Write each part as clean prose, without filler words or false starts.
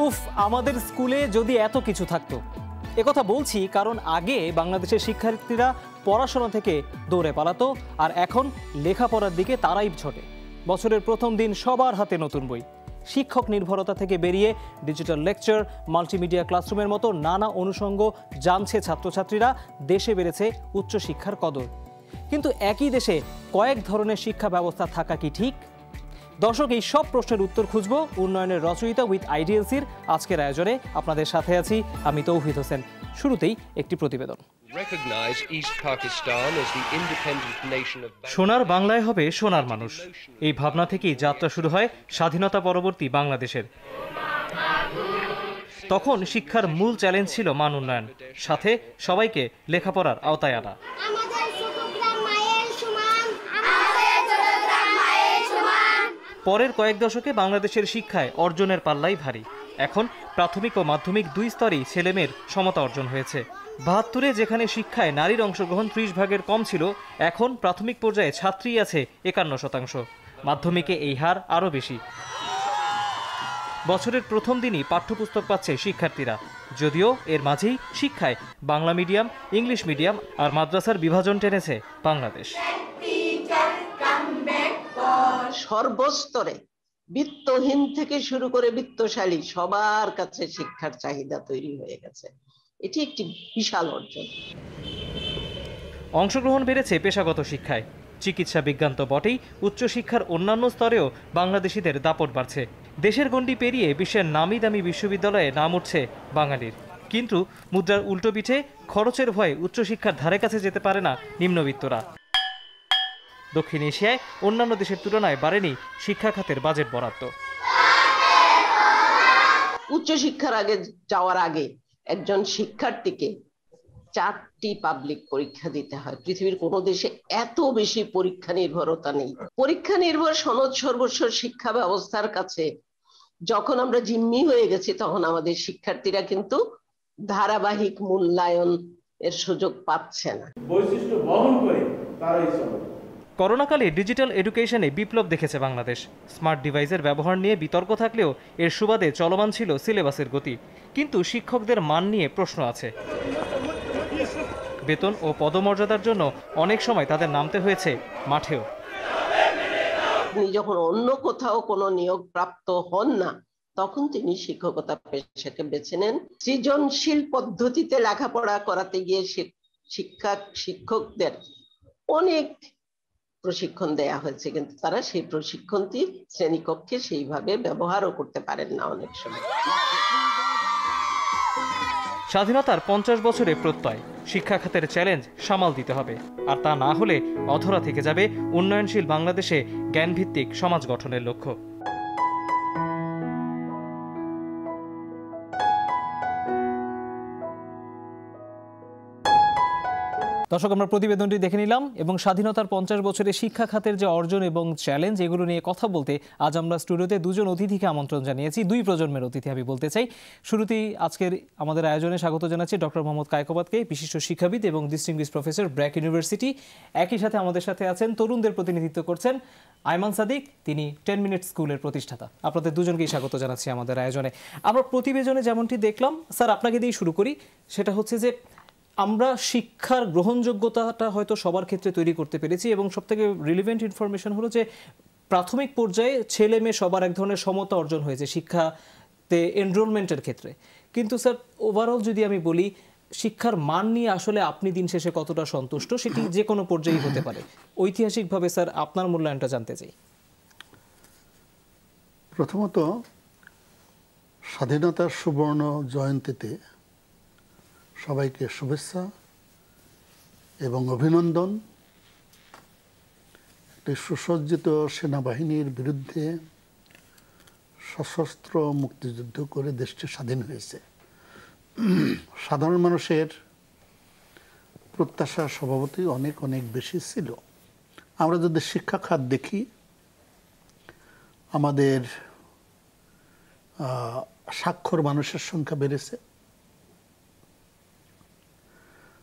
উফ, আমাদের স্কুলে যদি এত কিছু থাকতো। একথা বলছি কারণ আগে বাংলাদেশের শিক্ষার্থীরা পড়াশোনা থেকে দৌড়ে পালাতো, আর এখন লেখাপড়ার দিকে তারাই ছোটে। বছরের প্রথম দিন সবার হাতে নতুন বই। শিক্ষক নির্ভরতা থেকে বেরিয়ে ডিজিটাল লেকচার, মাল্টিমিডিয়া ক্লাসরুমের মতো নানা অনুষঙ্গ জানছে ছাত্রছাত্রীরা। দেশে বেড়েছে উচ্চশিক্ষার কদর। কিন্তু একই দেশে কয়েক ধরনের শিক্ষা ব্যবস্থা থাকা কি ঠিক? দর্শক, এই সব প্রশ্নের উত্তর খুঁজব উন্নয়নের রচয়িতা উইথ আইডিয়ালসির আজকের আয়োজনে। আপনাদের সাথে আছি আমি তৌহিদ হোসেন। শুরুতেই একটি প্রতিবেদন। সোনার বাংলায় হবে সোনার মানুষ, এই ভাবনা থেকেই যাত্রা শুরু হয় স্বাধীনতা পরবর্তী বাংলাদেশের। তখন শিক্ষার মূল চ্যালেঞ্জ ছিল মান উন্নয়ন, সাথে সবাইকে লেখাপড়ার আওতায় আনা। পরের কয়েক দশকে বাংলাদেশের শিক্ষায় অর্জনের পাল্লাই ভারী। এখন প্রাথমিক ও মাধ্যমিক দুই স্তরেই ছেলেমেয়ের সমতা অর্জন হয়েছে। ৭২-এ যেখানে শিক্ষায় নারীর অংশগ্রহণ ৩০ ভাগের কম ছিল, এখন প্রাথমিক পর্যায়ে ছাত্রী আছে ৫১%, মাধ্যমিকে এই হার আরও বেশি। বছরের প্রথম দিনই পাঠ্যপুস্তক পাচ্ছে শিক্ষার্থীরা, যদিও এর মাঝেই শিক্ষায় বাংলা মিডিয়াম, ইংলিশ মিডিয়াম আর মাদ্রাসার বিভাজন টেনেছে বাংলাদেশ। সর্বস্তরে বিত্তহীন থেকে শুরু করে বিত্তশালী সবার কাছে শিক্ষার চাহিদা তৈরি হয়ে গেছে। এটি একটি বিশাল অর্জন। অংশগ্রহণ বেড়েছে পেশাগত শিক্ষায়। চিকিৎসা বিজ্ঞান তো বটেই, উচ্চশিক্ষার অন্যান্য স্তরেও বাংলাদেশিদের দাপট বাড়ছে। দেশের গণ্ডি পেরিয়ে বিশ্বের নামি দামি বিশ্ববিদ্যালয়ে নাম উঠছে বাঙালির। কিন্তু মুদ্রার উল্টো পিঠে খরচের ভয়ে উচ্চশিক্ষার ধারে কাছে যেতে পারে না নিম্নবিত্তরা। দক্ষিণ এশিয়ায় অন্যান্য দেশের তুলনায় বাড়েনি শিক্ষা খাতের বাজেট বরাদ্দ। উচ্চশিক্ষার আগে যাওয়ার আগে একজন শিক্ষার্থীকে 4টি পাবলিক পরীক্ষা দিতে হয়। পৃথিবীর কোনো দেশে এত বেশি পরীক্ষা নির্ভরতা নেই। পরীক্ষা নির্ভর সনদ সর্বস্ব শিক্ষা ব্যবস্থার কাছে যখন আমরা জিম্মি হয়ে গেছি, তখন আমাদের শিক্ষার্থীরা কিন্তু ধারাবাহিক মূল্যায়ন এর সুযোগ পাচ্ছে না। বৈশিষ্ট্য বহন করে তারাই চলে। করোনাকালে ডিজিটাল এডুকেশনে বিপ্লব দেখেছে বাংলাদেশ। স্মার্ট ডিভাইসের ব্যবহার নিয়ে বিতর্ক থাকলেও এর সুবাদে চলমান ছিল সিলেবাসের গতি। কিন্তু শিক্ষকদের মান নিয়ে প্রশ্ন আছে। বেতন ও পদমর্যাদার জন্য অনেক সময় তাদের নামতে হয়েছে মাঠেও। তিনি যখন অন্য কোথাও কোনো নিয়োগ প্রাপ্ত হন না, তখন তিনি শিক্ষকতা পেশাকে বেছে নেন। সৃজনশীল পদ্ধতিতে লেখাপড়া করাতে গিয়ে শিক্ষকদের অনেক প্রশিক্ষণ দেয়া হয়েছে, কিন্তু তারা সেই প্রশিক্ষণটি শ্রেণীকক্ষে সেইভাবে ব্যবহারও করতে পারেন না অনেক সময়। স্বাধীনতার 50 বছরে প্রত্যয়, শিক্ষা খাতের চ্যালেঞ্জ সামাল দিতে হবে। আর তা না হলে অধরা থেকে যাবে উন্নয়নশীল বাংলাদেশে জ্ঞানভিত্তিক সমাজ গঠনের লক্ষ্য। দর্শক, আমরা প্রতিবেদনটি দেখে নিলাম এবং স্বাধীনতার 50 বছরে শিক্ষা খাতের যে অর্জন এবং চ্যালেঞ্জ, এগুলো নিয়ে কথা বলতে আজ আমরা স্টুডিওতে দুজন অতিথিকে আমন্ত্রণ জানিয়েছি। দুই প্রজন্মের অতিথি আমি বলতে চাই। শুরুতেই আজকের আমাদের আয়োজনে স্বাগত জানাচ্ছি ডক্টর মোহাম্মদ কায়কোবাদকে, বিশিষ্ট শিক্ষাবিদ এবং ডিস্টিংগুইশড প্রফেসর, ব্র্যাক ইউনিভার্সিটি। একই সাথে আমাদের সাথে আছেন, তরুণদের প্রতিনিধিত্ব করছেন আইমান সাদিক, তিনি 10 মিনিট স্কুলের প্রতিষ্ঠাতা। আপনাদের দুজনকেই স্বাগত জানাচ্ছি আমাদের আয়োজনে। আমরা প্রতিবেদনে যেমনটি দেখলাম, স্যার আপনাকে দিয়েই শুরু করি। সেটা হচ্ছে যে আমরা শিক্ষার গ্রহণযোগ্যতাটা হয়তো সবার ক্ষেত্রে তৈরি করতে পেরেছি এবং সবথেকে রিলিভেন্ট ইনফরমেশন হলো যে প্রাথমিক পর্যায়ে ছেলে মেয়ে সবার এক ধরনের সমতা অর্জন হয়েছে শিক্ষাতে এনরোলমেন্টের ক্ষেত্রে। কিন্তু স্যার, ওভারঅল যদি আমি বলি, শিক্ষার মান নিয়ে আসলে আপনি দিন শেষে কতটা সন্তুষ্ট, সেটি যে কোনো পর্যায়েই হতে পারে। ঐতিহাসিকভাবে স্যার আপনার মূল্যায়নটা জানতে চাই। প্রথমত, স্বাধীনতার সুবর্ণ জয়ন্তীতে সবাইকে শুভেচ্ছা এবং অভিনন্দন। একটি সুসজ্জিত সেনাবাহিনীর বিরুদ্ধে সশস্ত্র মুক্তিযুদ্ধ করে দেশটি স্বাধীন হয়েছে। সাধারণ মানুষের প্রত্যাশা স্বভাবতই অনেক অনেক বেশি ছিল। আমরা যদি শিক্ষা খাত দেখি, আমাদের সাক্ষর মানুষের সংখ্যা বেড়েছে।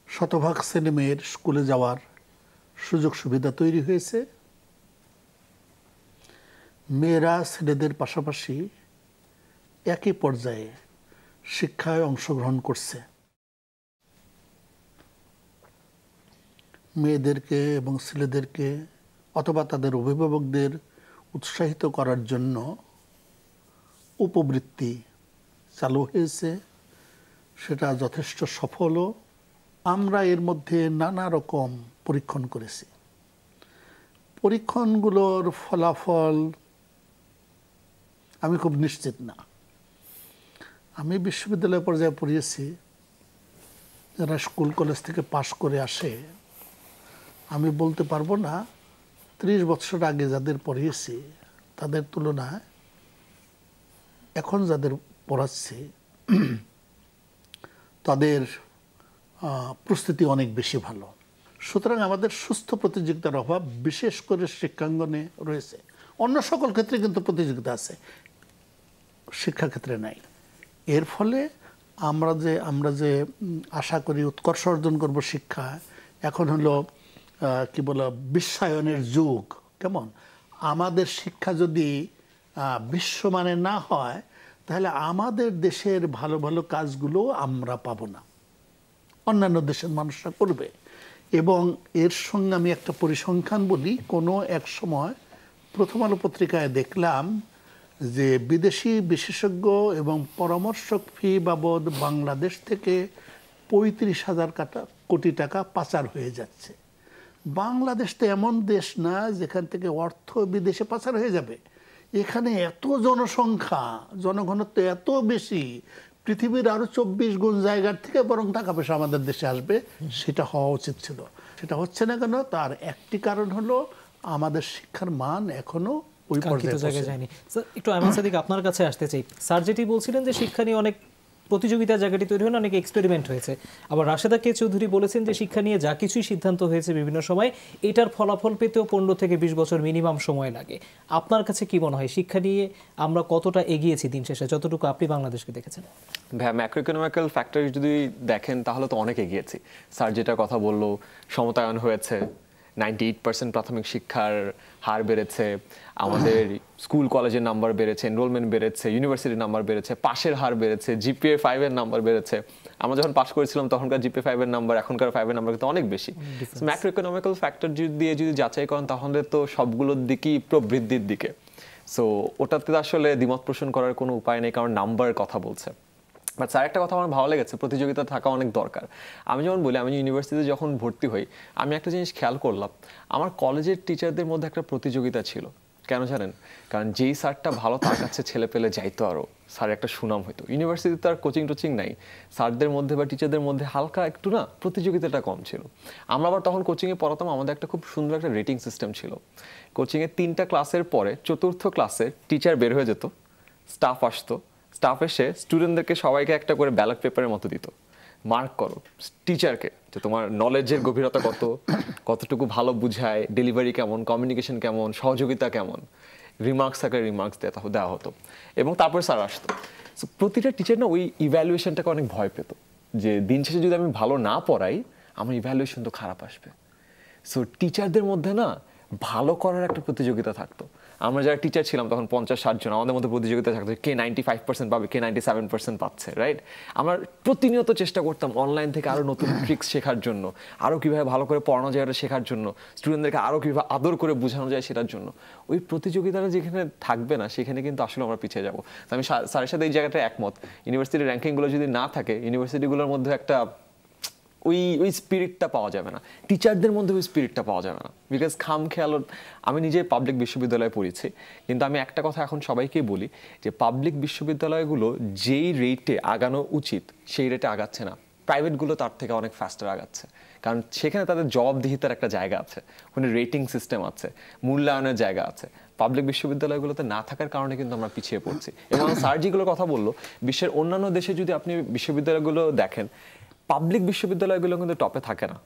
শতভাগ ছেলেমেয়ের স্কুলে যাওয়ার সুযোগ সুবিধা তৈরি হয়েছে। মেয়েরা ছেলেদের পাশাপাশি একই পর্যায়ে শিক্ষায় অংশগ্রহণ করছে। মেয়েদেরকে এবং ছেলেদেরকে অথবা তাদের অভিভাবকদের উৎসাহিত করার জন্য উপবৃত্তি চালু হয়েছে, সেটা যথেষ্ট সফলও। আমরা এর মধ্যে নানা রকম পরীক্ষণ করেছি। পরীক্ষণগুলোর ফলাফল আমি খুব নিশ্চিত না। আমি বিশ্ববিদ্যালয় পর্যায়ে পড়িয়েছি, যারা স্কুল কলেজ থেকে পাশ করে আসে, আমি বলতে পারবো না 30 বছর আগে যাদের পড়িয়েছি তাদের তুলনায় এখন যাদের পড়াচ্ছি তাদের প্রস্তুতি অনেক বেশি ভালো। সুতরাং আমাদের সুস্থ প্রতিযোগিতার অভাব বিশেষ করে শিক্ষাঙ্গনে রয়েছে। অন্য সকল ক্ষেত্রে কিন্তু প্রতিযোগিতা আছে, শিক্ষাক্ষেত্রে নাই। এর ফলে আমরা যে আশা করি উৎকর্ষ অর্জন করব শিক্ষা, এখন হলো কি বলে বিশ্বায়নের যুগ। কেমন আমাদের শিক্ষা যদি বিশ্বমানের না হয় তাহলে আমাদের দেশের ভালো ভালো কাজগুলো আমরা পাবো না, অন্যান্য দেশের মানুষরা করবে। এবং এর সঙ্গে আমি একটা পরিসংখ্যান বলি। কোনো এক সময় প্রথম আলো পত্রিকায় দেখলাম যে বিদেশি বিশেষজ্ঞ এবং পরামর্শক ফি বাবদ বাংলাদেশ থেকে 35,000 কোটি টাকা পাচার হয়ে যাচ্ছে। বাংলাদেশ তো এমন দেশ না যেখান থেকে অর্থ বিদেশে পাচার হয়ে যাবে। এখানে এত জনসংখ্যা, জনঘনত্ব এত বেশি, পৃথিবীর আরো 24 গুণ জায়গার থেকে বরং টাকা পয়সা আমাদের দেশে আসবে। সেটা হওয়া উচিত ছিল, সেটা হচ্ছে না কেন? তার একটি কারণ হলো আমাদের শিক্ষার মান এখনো ওই পর্যায়ে যায়নি। একটু আয়মান সাদিক আপনার কাছে আসতে চাই। স্যার যেটি বলছিলেন যে শিক্ষা নিয়ে অনেক প্রতিযোগিতার জায়গাটি তৈরি হলো, অনেক এক্সপেরিমেন্ট হয়েছে। আবার রাশেদা কে চৌধুরী বলেছেন যে শিক্ষা নিয়ে যা কিছুই সিদ্ধান্ত হয়েছে বিভিন্ন সময়, এটার ফলাফল পেতেও 15 থেকে 20 বছর মিনিমাম সময় লাগে। আপনার কাছে কি মনে হয় শিক্ষা নিয়ে আমরা কতটা এগিয়েছি দিন শেষে, যতটুকু আপনি বাংলাদেশকে দেখেছেন? ম্যাক্রো ইকোনমিক্যাল ফ্যাক্টর যদি দেখেন তাহলে তো অনেক এগিয়েছি। স্যার যেটা কথা বললো, সমতায়ন হয়েছে, 98% প্রাথমিক শিক্ষার হার বেড়েছে, আমাদের স্কুল কলেজের নাম্বার বেড়েছে, এনরোলমেন্ট বেড়েছে, ইউনিভার্সিটির নাম্বার বেড়েছে, পাশের হার বেড়েছে, জিপিএ 5 এর নাম্বার বেড়েছে। আমরা যখন পাস করেছিলাম তখনকার জিপিএ 5 এর নাম্বার এখনকার 5 এর নাম্বার কিন্তু অনেক বেশি। ম্যাক্রো ইকোনমিক্যাল ফ্যাক্টর দিয়ে যদি যাচাই করেন তাহলে তো সবগুলোর দিকেই প্রবৃদ্ধির দিকে। সো ওটাতে আসলে দ্বিমত পোষণ করার কোনো উপায় নেই, কারণ নাম্বার কথা বলছে। বাট স্যার একটা কথা আমার ভালো লেগেছে, প্রতিযোগিতা থাকা অনেক দরকার। আমি যেমন বলি, আমি ইউনিভার্সিটিতে যখন ভর্তি হই আমি একটা জিনিস খেয়াল করলাম, আমার কলেজের টিচারদের মধ্যে একটা প্রতিযোগিতা ছিল। কেন জানেন? কারণ যেই স্যারটা ভালো তার কাছে ছেলে পেলে যাইতো, আরও স্যার একটা সুনাম হইতো। ইউনিভার্সিটিতে আর কোচিং টোচিং নাই, স্যারদের মধ্যে বা টিচারদের মধ্যে হালকা একটু না প্রতিযোগিতাটা কম ছিল। আমরা আবার তখন কোচিংয়ে পড়াতাম, আমাদের একটা খুব সুন্দর একটা রেটিং সিস্টেম ছিল। কোচিংয়ে 3টা ক্লাসের পরে 4র্থ ক্লাসে টিচার বের হয়ে যেত, স্টাফ আসতো, স্টাফ এসে স্টুডেন্টদেরকে সবাইকে একটা করে ব্যালট পেপারের মতো দিত, মার্ক করো টিচারকে যে তোমার নলেজের গভীরতা কত, কতটুকু ভালো বুঝায়, ডেলিভারি কেমন, কমিউনিকেশন কেমন, সহযোগিতা কেমন, রিমার্কস থাকলে রিমার্কস দেওয়া হতো। এবং তারপর স্যার আসতো। সো প্রতিটা টিচার না ওই ইভ্যালুয়েশনটাকে অনেক ভয় পেত, যে দিন শেষে যদি আমি ভালো না পড়াই আমার ইভ্যালুয়েশন তো খারাপ আসবে। সো টিচারদের মধ্যে না ভালো করার একটা প্রতিযোগিতা থাকতো। আমরা যারা টিচার ছিলাম তখন 50-60 জন, আমাদের মধ্যে প্রতিযোগিতা থাকতো কে 95% পাবে, কে 97% পাচ্ছে, রাইট? আমরা প্রতিনিয়ত চেষ্টা করতাম অনলাইন থেকে আরও নতুন ট্রিক্স শেখার জন্য, আরও কীভাবে ভালো করে পড়ানো যায় এটা শেখার জন্য, স্টুডেন্টদেরকে আরও কীভাবে আদর করে বোঝানো যায় সেটার জন্য। ওই প্রতিযোগিতাটা যেখানে থাকবে না সেখানে কিন্তু আসলে আমরা পিছিয়ে যাবো। তো আমি স্যারের সাথে এই জায়গাটা একমত, ইউনিভার্সিটির র্যাঙ্কিংগুলো যদি না থাকে ইউনিভার্সিটিগুলোর মধ্যে একটা ওই স্পিরিটটা পাওয়া যাবে না, টিচারদের মধ্যে ওই স্পিরিটটা পাওয়া যাবে না। বিকজ খামখেয়াল, আমি নিজে পাবলিক বিশ্ববিদ্যালয়ে পড়েছি, কিন্তু আমি একটা কথা এখন সবাইকেই বলি যে পাবলিক বিশ্ববিদ্যালয়গুলো যেই রেটে আগানো উচিত সেই রেটে আগাচ্ছে না, প্রাইভেটগুলো তার থেকে অনেক ফাস্টার আগাচ্ছে। কারণ সেখানে তাদের জবাবদিহিতার একটা জায়গা আছে, ওখানে রেটিং সিস্টেম আছে, মূল্যায়নের জায়গা আছে। পাবলিক বিশ্ববিদ্যালয়গুলোতে না থাকার কারণে কিন্তু আমরা পিছিয়ে পড়ছি। এবং স্যার যেগুলোর কথা বললো, বিশ্বের অন্যান্য দেশে যদি আপনি বিশ্ববিদ্যালয়গুলো দেখেন, পাবলিক বিশ্ববিদ্যালয়গুলো কিন্তু টপে থাকে না,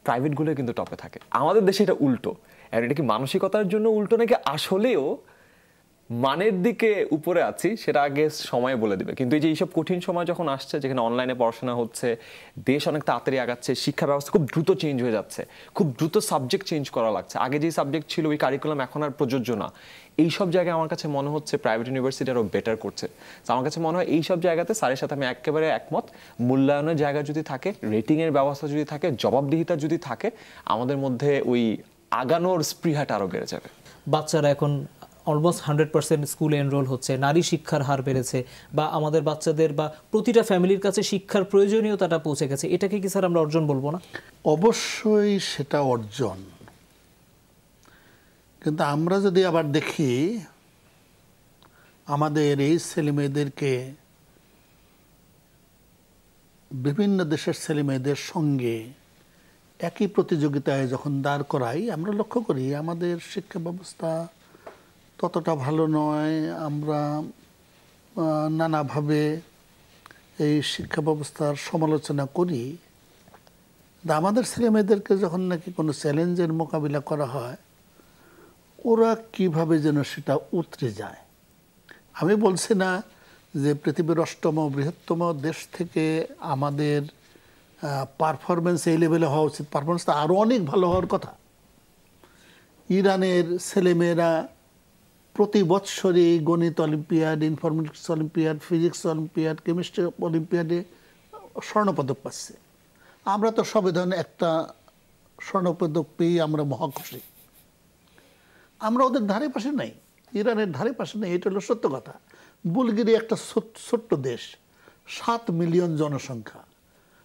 প্রাইভেটগুলো কিন্তু টপে থাকে। আমাদের দেশে এটা উল্টো। আর এটা কি মানসিকতার জন্য উল্টো নাকি আসলেও মানের দিকে উপরে আছি সেটা আগে সময় বলে দিবে, কিন্তু এই যে এইসব কঠিন সময় যখন আসছে, যেখানে অনলাইনে পড়াশোনা হচ্ছে, দেশ অনেক তাড়াতাড়ি আগাচ্ছে, শিক্ষা ব্যবস্থা খুব দ্রুত চেঞ্জ হয়ে যাচ্ছে, খুব দ্রুত সাবজেক্ট চেঞ্জ করা লাগছে, আগে যে সাবজেক্ট ছিল ওই কারিকুলাম এখন আর প্রযোজ্য না, এইসব জায়গায় আমার কাছে মনে হচ্ছে প্রাইভেট ইউনিভার্সিটি আরও বেটার করছে। তো আমার কাছে মনে হয় এইসব জায়গাতে স্যারের সাথে আমি একেবারে একমত, মূল্যায়নের জায়গা যদি থাকে, রেটিংয়ের ব্যবস্থা যদি থাকে, জবাবদিহিতা যদি থাকে, আমাদের মধ্যে ওই আগানোর স্পৃহাটা আরও বেড়ে যাবে। বাচ্চারা এখন অলমোস্ট 100% স্কুলে এনরোল হচ্ছে, নারী শিক্ষার হার বেড়েছে, বা আমাদের বাচ্চাদের বা প্রতিটা ফ্যামিলির কাছে শিক্ষার প্রয়োজনীয়তাটা পৌঁছে গেছে, এটাকে কি স্যার আমরা অর্জন বলবো না? অবশ্যই সেটা অর্জন, কিন্তু আমরা যদি আবার দেখি আমাদের এই ছেলেমেয়েদেরকে বিভিন্ন দেশের ছেলেমেয়েদের সঙ্গে একই প্রতিযোগিতায় যখন দাঁড় করাই, আমরা লক্ষ্য করি আমাদের শিক্ষা ব্যবস্থা ততটা ভালো নয়। আমরা নানাভাবে এই শিক্ষা ব্যবস্থার সমালোচনা করি, আমাদের ছেলেমেয়েদেরকে যখন নাকি কোনো চ্যালেঞ্জের মোকাবিলা করা হয়, ওরা কিভাবে যেন সেটা উতরে যায়। আমি বলছি না যে পৃথিবীর 8তম বৃহত্তম দেশ থেকে আমাদের পারফরমেন্স এই লেভেলে হওয়া উচিত, পারফরমেন্স তো আরও অনেক ভালো হওয়ার কথা। ইরানের ছেলেমেয়েরা প্রতি বৎসরই গণিত olympiad, informatics olympiad, physics olympiad, chemistry অলিম্পিয়াডে স্বর্ণপদক পাচ্ছে। আমরা তো সংবিধানে একটা স্বর্ণপদক পেয়ে আমরা মহাখুশি। আমরা ওদের ধারে পাশে নাই, ইরানের ধারে পাশে নেই, এটা হলো সত্য কথা। বুলগেরিয়া একটা ছোট্ট দেশ, 7 মিলিয়ন জনসংখ্যা।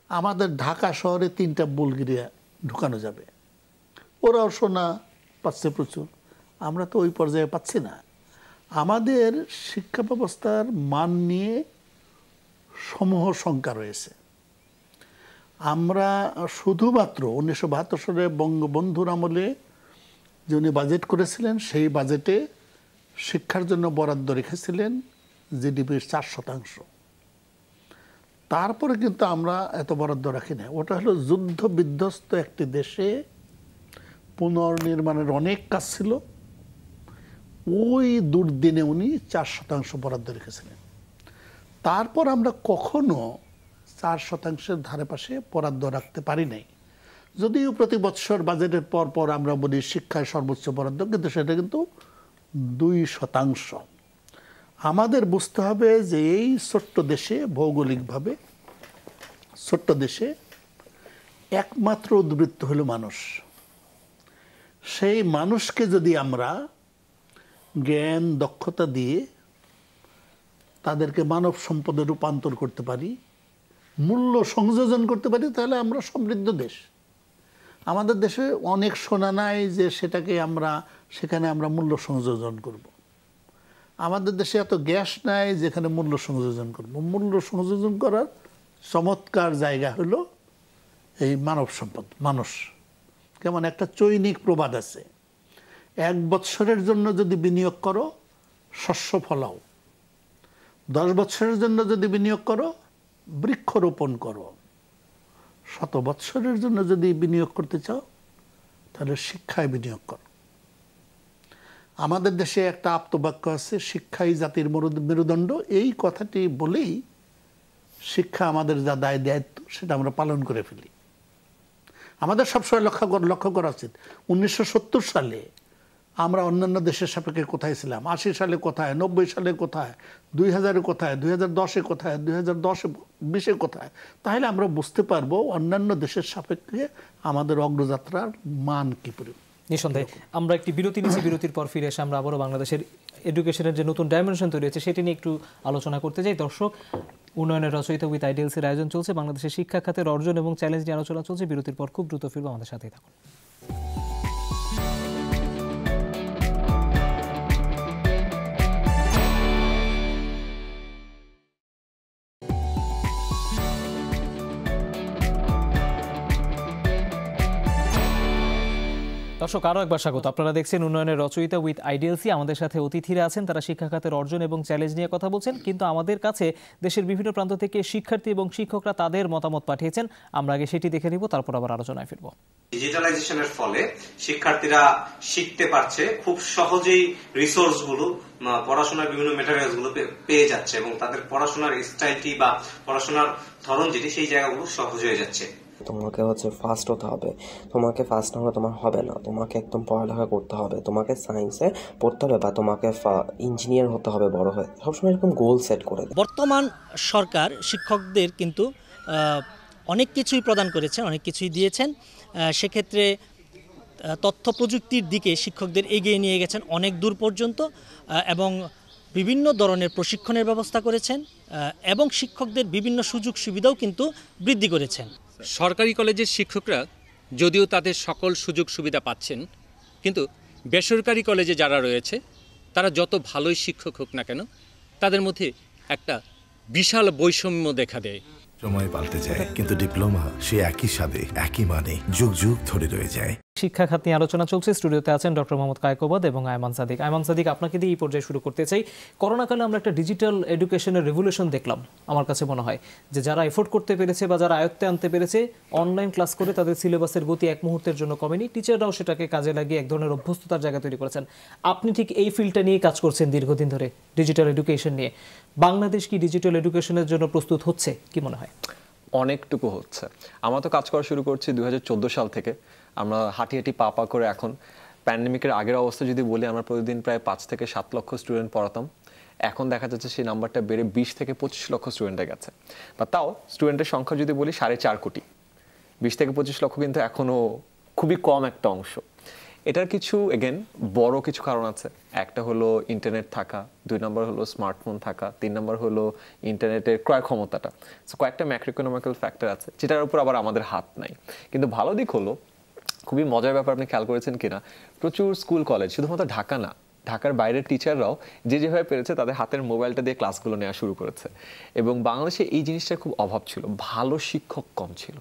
আমাদের ঢাকা শহরে 3টা বুলগেরিয়া ঢুকানো যাবে, ওরাও সোনা পাচ্ছে প্রচুর, আমরা তো ওই পর্যায়ে পাচ্ছি না। আমাদের শিক্ষা ব্যবস্থার মান নিয়ে সমূহ শঙ্কা রয়েছে। আমরা শুধুমাত্র 1972 সালে বঙ্গবন্ধুর আমলে যে উনি বাজেট করেছিলেন, সেই বাজেটে শিক্ষার জন্য বরাদ্দ রেখেছিলেন জিডিপির 4%। তারপরে কিন্তু আমরা এত বরাদ্দ রাখি না। ওটা হলো যুদ্ধ বিধ্বস্ত একটি দেশে পুনর্নির্মাণের অনেক কাজ ছিল, ওই দুর্দিনে উনি 4% বরাদ্দ রেখেছিলেন। তারপর আমরা কখনো 4%-এর ধারে পাশে বরাদ্দ রাখতে পারি নাই। যদিও প্রতি বৎসর বাজেটের পর আমরা বলি শিক্ষায় সর্বোচ্চ বরাদ্দ, কিন্তু সেটা কিন্তু 2%। আমাদের বুঝতে হবে যে এই ছোট্ট দেশে, ভৌগোলিকভাবে ছোট্ট দেশে একমাত্র উদ্বৃত্ত হলো মানুষ। সেই মানুষকে যদি আমরা জ্ঞান দক্ষতা দিয়ে তাদেরকে মানব সম্পদে রূপান্তর করতে পারি, মূল্য সংযোজন করতে পারি, তাহলে আমরা সমৃদ্ধ দেশ। আমাদের দেশে অনেক সোনা নাই যে সেখানে আমরা মূল্য সংযোজন করব। আমাদের দেশে এত গ্যাস নাই যেখানে মূল্য সংযোজন করব। মূল্য সংযোজন করার চমৎকার জায়গা হলো এই মানব সম্পদ, মানুষ। কেমন একটা চৈনিক প্রবাদ আছে, 1 বৎসরের জন্য যদি বিনিয়োগ করো শস্য ফলাও, 10 বৎসরের জন্য যদি বিনিয়োগ করো বৃক্ষরোপণ করো, 100 বৎসরের জন্য যদি বিনিয়োগ করতে চাও তাহলে শিক্ষায় বিনিয়োগ করো। আমাদের দেশে একটা আপ্তবাক্য আছে, শিক্ষাই জাতির মেরুদণ্ড। এই কথাটি বলেই শিক্ষা আমাদের যা দায়িত্ব সেটা আমরা পালন করে ফেলি। আমাদের সবসময় লক্ষ্য করা উচিত 1970 সালে আমরা অন্যান্য দেশের সাপেক্ষে কোথায় ছিলাম, 80 সালে কোথায়, 90 সালে কোথায়, 2000-এ কোথায়, 2010-এ কোথায়, 2010-20-এ কোথায়। তাহলে আমরা বুঝতে পারবো অন্যান্য দেশের সাপেক্ষে আমাদের অগ্রযাত্রার মান কী পরিমাণ। নিঃসন্দেহে আমরা একটি বিরতি নিচ্ছি, বিরতির পর ফিরে এসে আমরা আবারও বাংলাদেশের এডুকেশনের যে নতুন ডাইমেনশন তৈরি হয়েছে সেটি নিয়ে একটু আলোচনা করতে চাই। দর্শক, উন্নয়নের রচয়িতা উইথ আইডিয়ালসের আয়োজন চলছে, বাংলাদেশের শিক্ষা খাতের অর্জন এবং চ্যালেঞ্জ নিয়ে আলোচনা চলছে। বিরতির পর খুব দ্রুত ফিরবো, আমাদের সাথেই থাকুন। দর্শক আরও একবার স্বাগত। আপনারা দেখছেন উন্নয়নের রচয়িতা উইথ আইডিএলসি। আমাদের সাথে অতিথিরা আছেন, তারা শিক্ষা খাতের অর্জন এবং চ্যালেঞ্জ নিয়ে কথা বলছেন। কিন্তু আমাদের কাছে দেশের বিভিন্ন প্রান্ত থেকে শিক্ষার্থী এবং শিক্ষকরা তাদের মতামত পাঠিয়েছেন। আমরা আগে সেটি দেখে নিব, তারপর আবার আলোচনায় ফিরব। ডিজিটালাইজেশনের ফলে শিক্ষার্থীরা শিখতে পারছে, খুব সহজেই রিসোর্স গুলো, পড়াশোনার বিভিন্ন ম্যাটেরিয়ালস গুলো পেয়ে যাচ্ছে এবং তাদের পড়াশোনার স্টাইলটি বা পড়াশোনার ধরন যেটি সেই জায়গাগুলো সহজ হয়ে যাচ্ছে। তোমাকে ফাস্ট হতে হবে, তোমাকে ফাস্ট না হলে তোমার হবে না, তোমাকে একদম পড়ালেখা করতে হবে, তোমাকে সায়েন্সে পড়তে হবে বা তোমাকে ইঞ্জিনিয়ার হতে হবে বড় হয়ে, সবসময় এরকম গোল সেট করে। বর্তমান সরকার শিক্ষকদের কিন্তু অনেক কিছুই প্রদান করেছেন, অনেক কিছুই দিয়েছেন। সেক্ষেত্রে তথ্য প্রযুক্তির দিকে শিক্ষকদের এগিয়ে নিয়ে গেছেন অনেক দূর পর্যন্ত এবং বিভিন্ন ধরনের প্রশিক্ষণের ব্যবস্থা করেছেন এবং শিক্ষকদের বিভিন্ন সুযোগ সুবিধাও কিন্তু বৃদ্ধি করেছেন। সরকারি কলেজের শিক্ষকরা যদিও তাদের সকল সুযোগ সুবিধা পাচ্ছেন, কিন্তু বেসরকারি কলেজে যারা রয়েছে তারা যত ভালোই শিক্ষক হোক না কেন, তাদের মধ্যে একটা বিশাল বৈষম্য দেখা দেয়। সময় পাল্টে যায়, কিন্তু ডিপ্লোমা সে একই স্বাদে একই মানে যুগ যুগ ধরে রয়ে যায়। শিক্ষা খাত নিয়ে আলোচনা চলছে। স্টুডিওতে আছেন ডক্টর মোহাম্মদ কায়কোবাদ এবং আয়মান সাদিক। আয়মান সাদিক, আপনাকে দিয়ে এই পর্যায়ে শুরু করতে চাই। করোনাকালে আমরা একটা ডিজিটাল এডুকেশনের রেভলিউশন দেখলাম। আমার কাছে মনে হয় যে যারা এফোর্ড করতে পেরেছে বা যারা আয়ত্তে আনতে পেরেছে, অনলাইন ক্লাস করে তাদের সিলেবাসের গতি এক মুহূর্তের জন্য কমেনি। টিচাররাও সেটাকে কাজে লাগিয়ে এক ধরনের অভ্যস্ততার জায়গা তৈরি করেছেন। আপনি ঠিক এই ফিল্ডটা নিয়ে কাজ করছেন দীর্ঘদিন ধরে, ডিজিটাল এডুকেশন নিয়ে। বাংলাদেশ কি ডিজিটাল এডুকেশনের জন্য প্রস্তুত হচ্ছে, কি মনে হয়? অনেকটুকু হচ্ছে। আমরা তো কাজ করা শুরু করছি 2014 সাল থেকে। আমরা হাঁটি হাঁটি পা পা করে এখন প্যান্ডেমিকের আগের অবস্থা যদি বলি, আমরা প্রতিদিন প্রায় 5 থেকে 7 লক্ষ স্টুডেন্ট পড়াতাম। এখন দেখা যাচ্ছে সেই নাম্বারটা বেড়ে 20 থেকে 25 লক্ষ স্টুডেন্টে গেছে। বা তাও স্টুডেন্টের সংখ্যা যদি বলি 4.5 কোটি, 20 থেকে 25 লক্ষ কিন্তু এখনও খুবই কম একটা অংশ। এটার কিছু এগেন বড় কিছু কারণ আছে। একটা হলো ইন্টারনেট থাকা, 2 নম্বর হলো স্মার্টফোন থাকা, 3 নম্বর হলো ইন্টারনেটের ক্রয় ক্ষমতাটা। সো কয়েকটা ম্যাক্রোইকোনমিক্যাল ফ্যাক্টর আছে যেটার উপর আবার আমাদের হাত নাই। কিন্তু ভালো দিক হলো, খুবই মজার ব্যাপার, আপনি খেয়াল করেছেন কিনা, প্রচুর স্কুল কলেজ, শুধুমাত্র ঢাকা না, ঢাকার বাইরের টিচাররাও যে যেভাবে পেরেছে তাদের হাতের মোবাইলটা দিয়ে ক্লাসগুলো নেওয়া শুরু করেছে। এবং বাংলাদেশে এই জিনিসটার খুব অভাব ছিল, ভালো শিক্ষক কম ছিল।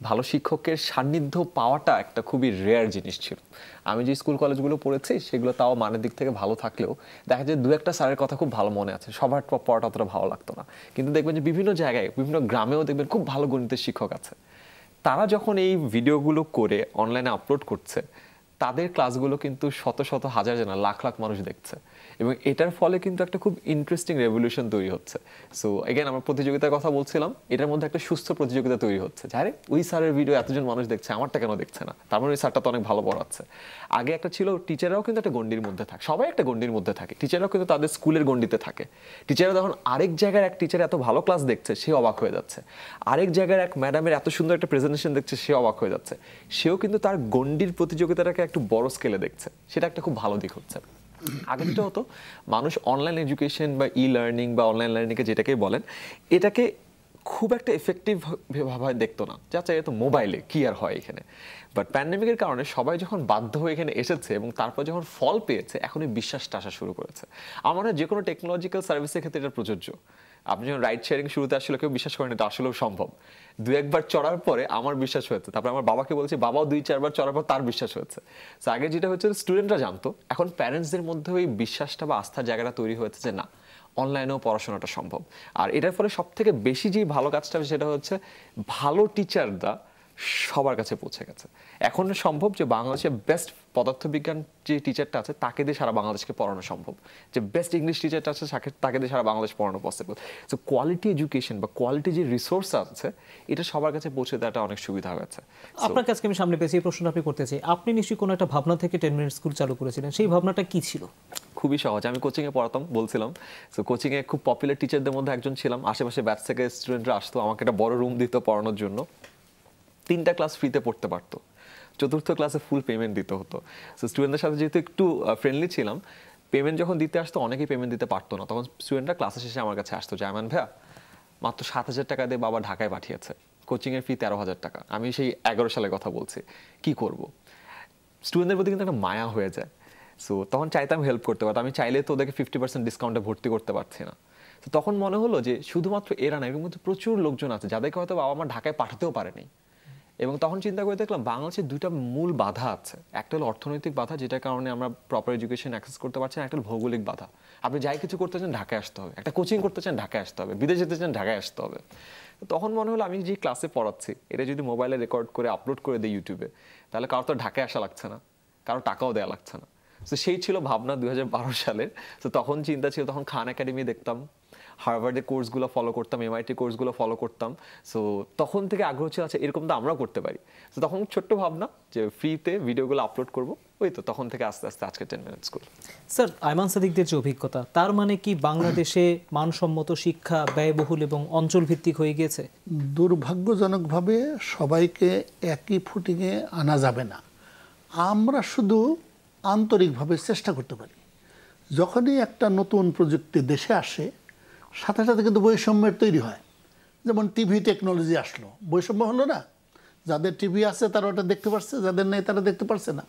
ভালো শিক্ষকের সান্নিধ্য পাওয়াটা একটা খুবই রেয়ার জিনিস ছিল। আমি যে স্কুল কলেজগুলো পড়েছি সেগুলো তাও মানের দিক থেকে ভালো থাকলেও দেখা যায় 2-1টা স্যারের কথা খুব ভালো মনে আছে, সবার পড়াটা অতটা ভালো লাগতো না। কিন্তু দেখবেন যে বিভিন্ন জায়গায়, বিভিন্ন গ্রামেও দেখবেন খুব ভালো গণিতের শিক্ষক আছে। তারা যখন এই ভিডিওগুলো করে অনলাইনে আপলোড করছে, তাদের ক্লাসগুলো কিন্তু শত শত হাজার না লাখ লাখ মানুষ দেখছে এবং এটার ফলে কিন্তু একটা খুব ইন্টারেস্টিং রেভলিউশন তৈরি হচ্ছে। সো এগেন আমরা প্রতিযোগিতার কথা বলছিলাম, এটার মধ্যে একটা সুস্থ প্রতিযোগিতা তৈরি হচ্ছে। আরে ওই স্যারের ভিডিও এতজন মানুষ দেখছে, আমারটা কেন দেখছে না? তার মানে ওই স্যারটা তো অনেক ভালো পড়াচ্ছে। আগে একটা ছিল টিচাররাও কিন্তু একটা গণ্ডির মধ্যে থাকে, সবাই একটা গণ্ডির মধ্যে থাকে, টিচাররাও কিন্তু তাদের স্কুলের গণ্ডিতে থাকে। টিচাররা যখন আরেক জায়গার এক টিচার এত ভালো ক্লাস দেখছে, সে অবাক হয়ে যাচ্ছে। আরেক জায়গার এক ম্যাডামের এত সুন্দর একটা প্রেজেন্টেশন দেখছে, সে অবাক হয়ে যাচ্ছে। সেও কিন্তু তার গণ্ডির প্রতিযোগিতাটাকে একটু বড় স্কেলে দেখছে, সেটা একটা খুব ভালো দিক হচ্ছে। আগে যেটা হতো, মানুষ অনলাইন এডুকেশন বা ই লার্নিং বা অনলাইন লার্নিংকে যেটাকেই বলেন, এটাকে খুব একটা এফেক্টিভ ভাবে দেখতো না, যা চাই তো মোবাইলে কি আর হয় এখানে। বাট প্যান্ডেমিকের কারণে সবাই যখন বাধ্য হয়ে এখানে এসেছে এবং তারপর যখন ফল পেয়েছে, এখন এই বিশ্বাসটা আসা শুরু করেছে। আমার যে কোনো টেকনোলজিক্যাল সার্ভিসের ক্ষেত্রে এটা প্রযোজ্য। আপনি যখন রাইড শেয়ারিং শুরুতে আসলে কেউ বিশ্বাস করেন এটা আসলেও সম্ভব, 2-1বার চড়ার পরে আমার বিশ্বাস হয়েছে, তারপর আমার বাবাকে বলছি, বাবাও 2-4বার চড়ার পর তার বিশ্বাস হয়েছে। তো আগে যেটা হচ্ছে স্টুডেন্টরা জানতো, এখন প্যারেন্টসদের মধ্যে ওই বিশ্বাসটা বা আস্থার জায়গাটা তৈরি হয়েছে যে না, অনলাইনেও পড়াশোনাটা সম্ভব। আর এটার ফলে সব থেকে বেশি যে ভালো কাজটা সেটা হচ্ছে ভালো টিচাররা সবার কাছে পৌঁছে গেছে। এখন সম্ভব যে বাংলাদেশের বেস্ট পদার্থবিজ্ঞান যে টিচারটা আছে তাকে দিয়ে সারা বাংলাদেশকে পড়ানো সম্ভব, যে বেস্ট ইংলিশ টিচারটা আছে তাকে দিয়ে সারা বাংলাদেশ পড়ানো পসিবল। সো কোয়ালিটি এডুকেশন বা কোয়ালিটি যে রিসোর্স আছে, এটা সবার কাছে পৌঁছে দেওয়াটা অনেক সুবিধা হয়েছে। আপনার কাছে আমি সামনে পেয়েছি, এই প্রশ্নটা আপনি করতে চাই। আপনি নিশ্চয়ই কোনো একটা ভাবনা থেকে 10 মিনিট স্কুল চালু করেছিলেন, সেই ভাবনাটা কি ছিল? খুবই সহজ। আমি কোচিংয়ে পড়াতাম, বলছিলাম। সো কোচিংয়ে খুব পপুলার টিচারদের মধ্যে একজন ছিলাম। আশেপাশে ব্যাচ থেকে স্টুডেন্টরা আসতো, আমাকে একটা বড় রুম দিত পড়ানোর জন্য। 3টা ক্লাস ফ্রিতে পড়তে পারতো, 4র্থ ক্লাসে ফুল পেমেন্ট দিতে হতো। সো স্টুডেন্টদের সাথে যেহেতু একটু ফ্রেন্ডলি ছিলাম, পেমেন্ট যখন দিতে আসতো অনেকেই পেমেন্ট দিতে পারতো না, তখন স্টুডেন্টরা ক্লাসে শেষে আমার কাছে আসতো, জামান ভাইয়া মাত্র 7,000 টাকা দিয়ে বাবা ঢাকায় পাঠিয়েছে, কোচিংয়ের ফি 13,000 টাকা। আমি সেই 11 সালের কথা বলছি, কি করব? স্টুডেন্টদের প্রতি কিন্তু একটা মায়া হয়ে যায়। সো তখন চাইতাম হেল্প করতে পারতাম, আমি চাইলে তো ওদেরকে 50% ডিসকাউন্টে ভর্তি করতে পারছি না। তো তখন মনে হলো যে শুধুমাত্র এরা না, এর মধ্যে প্রচুর লোকজন আছে যাদেরকে হয়তো বাবা মা ঢাকায় পাঠাতেও পারেনি, এবং তখন চিন্তা করে দেখলাম বাংলাদেশে দুইটা মূল বাধা আছে। একটা হলো অর্থনৈতিক বাধা, যেটার কারণে আমরা প্রপার এডুকেশন অ্যাক্সেস করতে পারছি না। একটা হলো ভৌগোলিক বাধা, আপনি যাই কিছু করতে চান ঢাকায় আসতে হবে, একটা কোচিং করতে চান ঢাকায় আসতে হবে, বিদেশ যেতে চান ঢাকায় আসতে হবে। তখন মনে হলো আমি যে ক্লাসে পড়াচ্ছি এটা যদি মোবাইলে রেকর্ড করে আপলোড করে দিই ইউটিউবে, তাহলে কারো তো ঢাকায় আসা লাগছে না, কারো টাকাও দেওয়া লাগছে না। তো সেই ছিল ভাবনা 2012 সালের। তো তখন চিন্তা ছিল, তখন খান একাডেমি দেখতাম, হার্ভার্ডের কোর্সগুলো ফলো করতাম, MIT কোর্সগুলো ফলো করতাম। সো তখন থেকে আগ্রহ ছিল, আচ্ছা এরকম তো আমরাও করতে পারি। তো তখন ছোট্ট ভাবনা যে ফ্রিতে ভিডিওগুলো আপলোড করব, ওই তো তখন থেকে আস্তে আস্তে আজকে 10 মিনিট স্কুল। স্যার, আয়মান সাদিকদের যে অভিজ্ঞতা, তার মানে কি বাংলাদেশে মানসম্মত শিক্ষা ব্যয়বহুল এবং অঞ্চল ভিত্তিক হয়ে গিয়েছে? দুর্ভাগ্যজনকভাবে সবাইকে একই ফুটিংয়ে আনা যাবে না। আমরা শুধু আন্তরিকভাবে চেষ্টা করতে পারি। যখনই একটা নতুন প্রযুক্তি দেশে আসে, সাথে সাথে কিন্তু বৈষম্যের তৈরি হয়। যেমন টিভি টেকনোলজি আসলো, বৈষম্য হলো না? যাদের টিভি আছে তারা ওটা দেখতে পারছে, যাদের নেই তারা দেখতে পারছে না।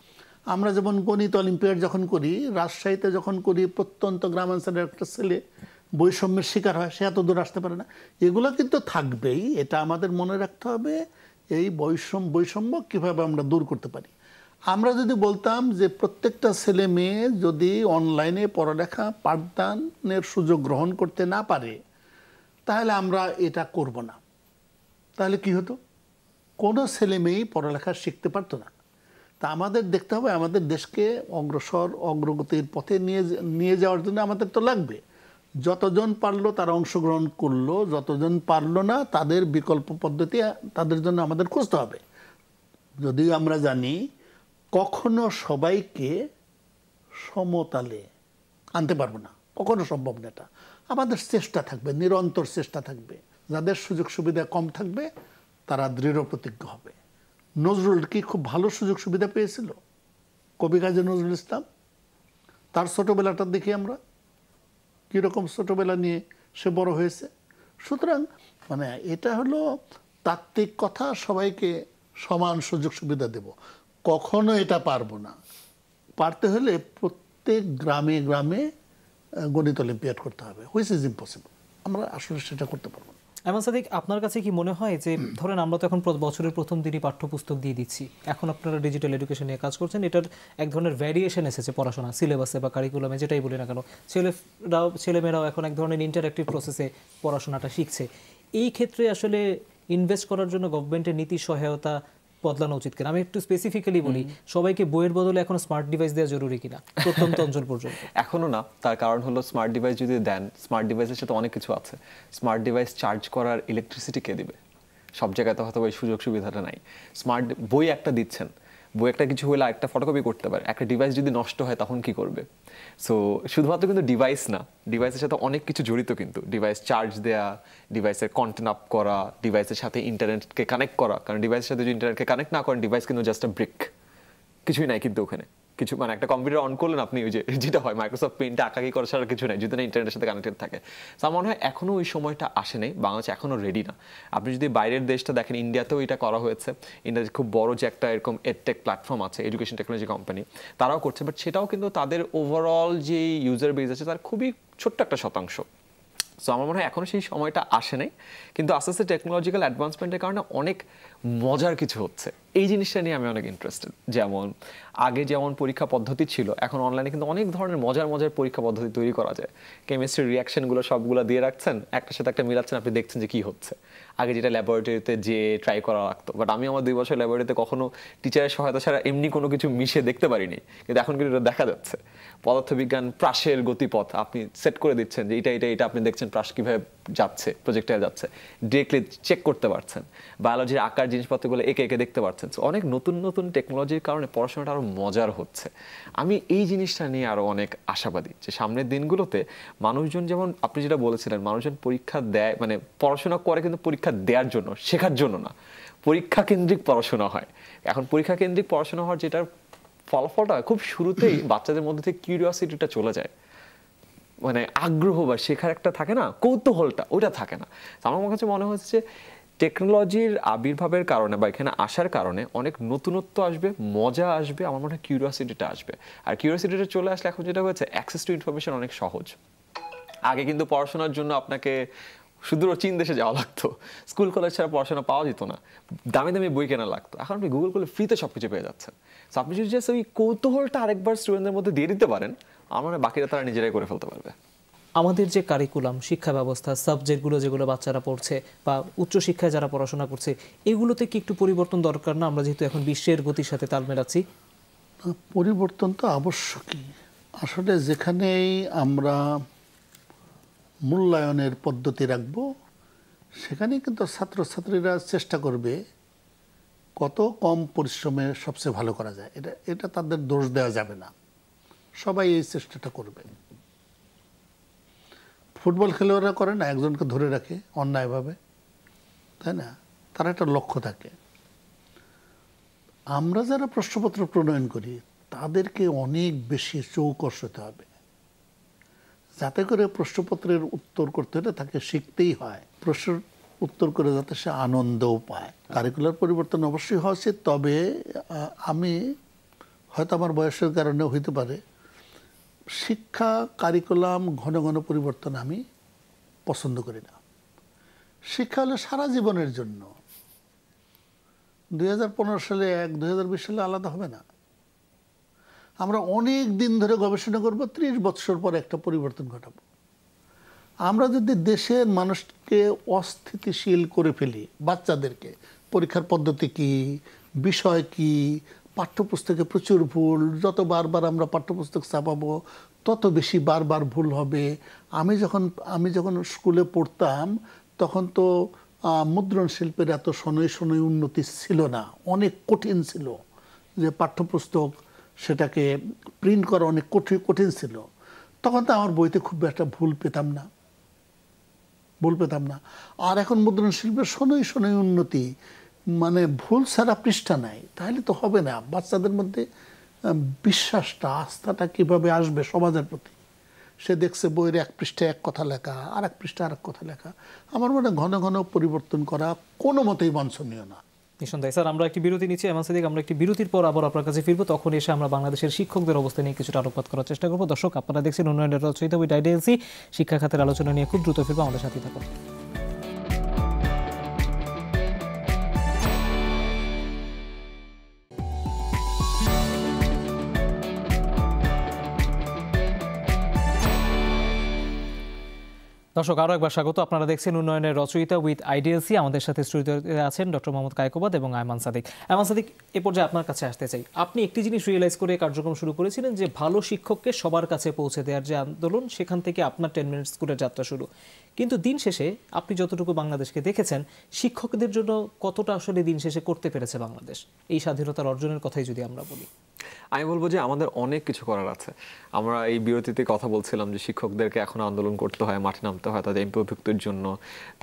আমরা যেমন গণিত অলিম্পিয়াড যখন করি, রাজশাহীতে যখন করি, প্রত্যন্ত গ্রামাঞ্চলের একটা ছেলে বৈষম্যের শিকার হয়, সে এত দূর আসতে পারে না। এগুলো কিন্তু থাকবেই, এটা আমাদের মনে রাখতে হবে। এই বৈষম্য কীভাবে আমরা দূর করতে পারি। আমরা যদি বলতাম যে প্রত্যেকটা ছেলে মেয়ে যদি অনলাইনে পড়ালেখা পাঠদানের সুযোগ গ্রহণ করতে না পারে, তাহলে আমরা এটা করব না। তাহলে কি হতো? কোনো ছেলে মেয়েই পড়ালেখা শিখতে পারতো না। তা আমাদের দেখতে হবে, আমাদের দেশকে অগ্রগতির পথে নিয়ে যাওয়ার জন্য আমাদের তো লাগবে। যতজন পারলো তারা অংশগ্রহণ করলো, যতজন পারলো না তাদের বিকল্প পদ্ধতি তাদের জন্য আমাদের খুঁজতে হবে। যদিও আমরা জানি কখনো সবাইকে সমতালে আনতে পারবো না, কখনো সম্ভব না। এটা আমাদের চেষ্টা থাকবে, নিরন্তর চেষ্টা থাকবে। যাদের সুযোগ সুবিধা কম থাকবে তারা দৃঢ় প্রতিজ্ঞ হবে। নজরুল কি খুব ভালো সুযোগ সুবিধা পেয়েছিল? কবি কাজী নজরুল ইসলাম, তার ছোটবেলাটা দেখি আমরা কীরকম ছোটবেলা নিয়ে সে বড় হয়েছে। সুতরাং মানে এটা হলো তাত্ত্বিক কথা, সবাইকে সমান সুযোগ সুবিধা দেব, কখনো এটা পারবো না। পারতে হলে প্রত্যেক গ্রামে গ্রামে গণিত অলিম্পিয়াড করতে হবে, হুইচ ইজ ইম্পসিবল। আমরা আসলে সেটা করতে পারবো না। আয়মান সাদিক, আপনার কাছে কি মনে হয় যে ধরেন আমরা তো এখন বছরের প্রথম দিনই পাঠ্যপুস্তক দিয়ে দিচ্ছি, এখন আপনারা ডিজিটাল এডুকেশন নিয়ে কাজ করছেন, এটার এক ধরনের ভ্যারিয়েশন এসেছে পড়াশোনা সিলেবাসে বা কারিকুলামে, যেটাই বলি না কেন, ছেলেমেয়েরাও এখন এক ধরনের ইন্টারঅ্যাক্টিভ প্রসেসে পড়াশোনাটা শিখছে। এই ক্ষেত্রে আসলে ইনভেস্ট করার জন্য গভর্নমেন্টের নীতি সহায়তা বদলানো উচিত কিনা? আমি একটু স্পেসিফিক্যালি বলি, সবাইকে বইয়ের বদলে এখন স্মার্ট ডিভাইস দেওয়া জরুরি কিনা প্রত্যন্ত অঞ্চল পর্যন্ত? এখনো না। তার কারণ হলো স্মার্ট ডিভাইস যদি দেন, স্মার্ট ডিভাইসের সাথে অনেক কিছু আছে। স্মার্ট ডিভাইস চার্জ করার ইলেকট্রিসিটি কে দিবে? সব জায়গায় তো হয়তো ওই সুযোগ সুবিধাটা নাই। স্মার্ট বই একটা দিচ্ছেন, বই একটা কিছু হলে আরেকটা ফটোকপি করতে পারে। একটা ডিভাইস যদি নষ্ট হয় তখন কি করবে? সো শুধুমাত্র কিন্তু ডিভাইস না, ডিভাইসের সাথে অনেক কিছু জড়িত। কিন্তু ডিভাইস চার্জ দেয়া, ডিভাইসের কন্টেন্ট আপ করা, ডিভাইসের সাথে ইন্টারনেটকে কানেক্ট করা। কারণ ডিভাইসের সাথে যদি ইন্টারনেটকে কানেক্ট না করেন, ডিভাইস কিন্তু জাস্ট আ ব্রিক, কিছুই নাই কিন্তু ওখানে। কিছু মানে একটা কম্পিউটার অন করলেন আপনি, ওই যে যেটা হয় মাইক্রোসফট পেইন্টে আঁকাকি করা ছাড়া কিছু নাই, যদি না ইন্টারনেটের সাথে কানেক্টেড থাকে। তো আমার মনে হয় এখনও ওই সময়টা আসে নাই, বাংলাদেশ এখনও রেডি না। আপনি যদি বাইরের দেশটা দেখেন, ইন্ডিয়াতেও এটা করা হয়েছে। ইন্ডিয়াতে খুব বড় যে একটা এরকম এডটেক প্ল্যাটফর্ম আছে, এডুকেশন টেকনোলজি কোম্পানি, তারাও করছে। বাট সেটাও কিন্তু তাদের ওভারঅল যে ইউজার বেস আছে তার খুবই ছোট্ট একটা শতাংশ। সো আমার মনে হয় এখনও সেই সময়টা আসে নাই, কিন্তু আস্তে আস্তে টেকনোলজিক্যাল অ্যাডভান্সমেন্টের কারণে অনেক মজার কিছু হচ্ছে। এই জিনিসটা নিয়ে আমি অনেক ইন্টারেস্টেড। যেমন আগে যেমন পরীক্ষা পদ্ধতি ছিল, এখন অনলাইনে কিন্তু অনেক ধরনের মজার পরীক্ষা পদ্ধতি তৈরি করা যায়। কেমিস্ট্রির রিয়াকশনগুলো সবগুলো দিয়ে রাখছেন, একটার সাথে একটা মিলাচ্ছেন, আপনি দেখছেন যে কী হচ্ছে। আগে যেটা ল্যাবরেটরিতে যে ট্রাই করা লাগতো, বাট আমি আমার 2 বছর ল্যাবরেটরিতে কখনো টিচারের সহায়তা ছাড়া এমনি কোনো কিছু মিশে দেখতে পারিনি, কিন্তু এখন কিন্তু এটা দেখা যাচ্ছে। পদার্থবিজ্ঞান প্রাসের গতিপথ আপনি সেট করে দিচ্ছেন যে এটা আপনি দেখছেন প্রাস কীভাবে যাচ্ছে, প্রজেক্টারে যাচ্ছে, ডিরেক্টলি চেক করতে পারছেন। বায়োলজির আকার জিনিসপত্রগুলো একে একে দেখতে পারছেন। অনেক নতুন নতুন টেকনোলজির কারণে পড়াশোনাটা আরও মজার হচ্ছে। আমি এই জিনিসটা নিয়ে আরও অনেক আশাবাদী যে সামনের দিনগুলোতে মানুষজন, যেমন আপনি যেটা বলেছিলেন, মানুষজন পরীক্ষা দেয়, মানে পড়াশোনা করে কিন্তু পরীক্ষা দেওয়ার জন্য, শেখার জন্য না, পরীক্ষা কেন্দ্রিক পড়াশোনা হয়। এখন পরীক্ষা কেন্দ্রিক পড়াশোনা হওয়ার যেটার ফলাফলটা হয়, খুব শুরুতেই বাচ্চাদের মধ্যে থেকে কিউরিওসিটিটা চলে যায়, মানে আগ্রহ বা শেখার একটা থাকে না, কৌতূহলটা, ওইটা থাকে না। আমার কাছে মনে হচ্ছে টেকনোলজির আবির্ভাবের কারণে বা এখানে আসার কারণে অনেক নতুনত্ব আসবে, মজা আসবে, আমার মনে হয় কিউরিওসিটিটা আসবে। আর কিউরিওসিটিটা চলে আসলে এখন যেটা হয়েছে, অ্যাক্সেস টু ইনফরমেশন অনেক সহজ। আগে কিন্তু পড়াশোনার জন্য আপনাকে শুধু চীন দেশে যাওয়া লাগতো, স্কুল কলেজ ছাড়া পড়াশোনা পাওয়া যেত না, দামি দামি বই কেনা লাগতো। এখন আপনি গুগল করলে ফ্রিতে সবকিছু পেয়ে যাচ্ছেন। সো আপনি যদি জাস্ট ওই কৌতূহলটা আরেকবার স্টুডেন্টদের মধ্যে দিয়ে দিতে পারেন, আমার বাকিরা তারা নিজেরাই করে ফেলতে পারবে। আমাদের যে কারিকুলাম, শিক্ষা ব্যবস্থা, সাবজেক্টগুলো যেগুলো বাচ্চারা পড়ছে বা উচ্চশিক্ষায় যারা পড়াশোনা করছে, এগুলোতে কি একটু পরিবর্তন দরকার না? আমরা যেহেতু এখন বিশ্বের গতির সাথে তাল মেলাচ্ছি। পরিবর্তন তো আবশ্যকই। আসলে যেখানেই আমরা মূল্যায়নের পদ্ধতি রাখব, সেখানেই কিন্তু ছাত্রছাত্রীরা চেষ্টা করবে কত কম পরিশ্রমে সবচেয়ে ভালো করা যায়। এটা তাদের দোষ দেওয়া যাবে না, সবাই এই চেষ্টাটা করবে। ফুটবল খেলোয়াড়রা করে না, একজনকে ধরে রাখে অন্যায়ভাবে, তাই না? তার একটা লক্ষ্য থাকে। আমরা যারা প্রশ্নপত্র প্রণয়ন করি তাদেরকে অনেক বেশি চৌকস হতে হবে, যাতে করে প্রশ্নপত্রের উত্তর করতে হলে তাকে শিখতেই হয়, প্রশ্নের উত্তর করে যাতে সে আনন্দও পায়। কারিকুলার পরিবর্তন অবশ্যই হওয়া উচিত। তবে আমি হয়তো আমার বয়সের কারণে হইতে পারে, শিক্ষা কারিকুলাম ঘন ঘন পরিবর্তন আমি পছন্দ করি না। শিক্ষা হলো সারা জীবনের জন্য। 2015 সালে 2020 সালে আলাদা হবে না। আমরা অনেক দিন ধরে গবেষণা করব, 30 বছর পর একটা পরিবর্তন ঘটাবো। আমরা যদি দেশের মানুষকে অস্থিতিশীল করে ফেলি, বাচ্চাদেরকে পরীক্ষার পদ্ধতি কি, বিষয় কি, পাঠ্যপুস্তকে প্রচুর ভুল, যত বারবার আমরা পাঠ্যপুস্তক ছাপাবো তত বেশি বারবার ভুল হবে। আমি যখন স্কুলে পড়তাম তখন তো মুদ্রণ শিল্পের এত শনৈ শনৈ উন্নতি ছিল না, অনেক কঠিন ছিল। যে পাঠ্যপুস্তক সেটাকে প্রিন্ট করা অনেক কঠিন ছিল। তখন তো আমার বইতে খুব একটা ভুল পেতাম না। আর এখন মুদ্রণ শিল্পের শনৈ শনৈ উন্নতি, মানে ভুল ছাড়া পৃষ্ঠা নাই, তাহলে তো হবে না। বাচ্চাদের মধ্যে বিশ্বাসটা, আস্থাটা কিভাবে আসবে সমাজের প্রতি? সে দেখছে বইয়ের এক পৃষ্ঠায় এক কথা লেখা, আর এক পৃষ্ঠায় আর এক কথা লেখা। আমার মনে ঘন ঘন পরিবর্তন করা কোনো মতেই বাঞ্ছনীয় না। নিঃসন্দেহে স্যার, আমরা একটি বিরতি নিচ্ছি। এমন সাদিক, আমরা একটি বিরতির পর আবার আপনার কাছে ফিরবো। তখন এসে আমরা বাংলাদেশের শিক্ষকদের অবস্থা নিয়ে কিছুটা আলোকপাত করার চেষ্টা করবো। দর্শক, আপনারা দেখছেন উন্নয়নের রচয়িতা উইথ আইডিএলসি। শিক্ষা খাতের আলোচনা নিয়ে খুব দ্রুত ফিরবো, আমাদের সাথে থাকুন। দর্শক, আরও একবার স্বাগত। আপনারা দেখছেন উন্নয়নের রচয়িতা উইথ আইডিএলসি। আমাদের সাথে স্টুডিওতে আছেন ডক্টর মোহাম্মদ কায়কোবাদ এবং আয়মান সাদিক। আয়মান সাদিক, এ পর্যায়ে আপনার কাছে আসতে চাই। আপনি একটি জিনিস রিয়েলাইজ করে কার্যক্রম শুরু করেছিলেন যে ভালো শিক্ষককে সবার কাছে পৌঁছে দেওয়ার যে আন্দোলন, সেখান থেকে আপনার 10 মিনিট স্কুলের যাত্রা শুরু। কিন্তু দিন শেষে আপনি যতটুকু বাংলাদেশকে দেখেছেন, শিক্ষকদের জন্য কতটা আসলে দিন শেষে করতে পেরেছে বাংলাদেশ এই স্বাধীনতার অর্জনের কথাই যদি আমরা বলি? আমি বলবো যে আমাদের অনেক কিছু করার আছে। আমরা এই বিরতিতে কথা বলছিলাম যে শিক্ষকদেরকে এখন আন্দোলন করতে হয়, মাঠে নামতে হয় তাদের এমপিওভুক্তির জন্য,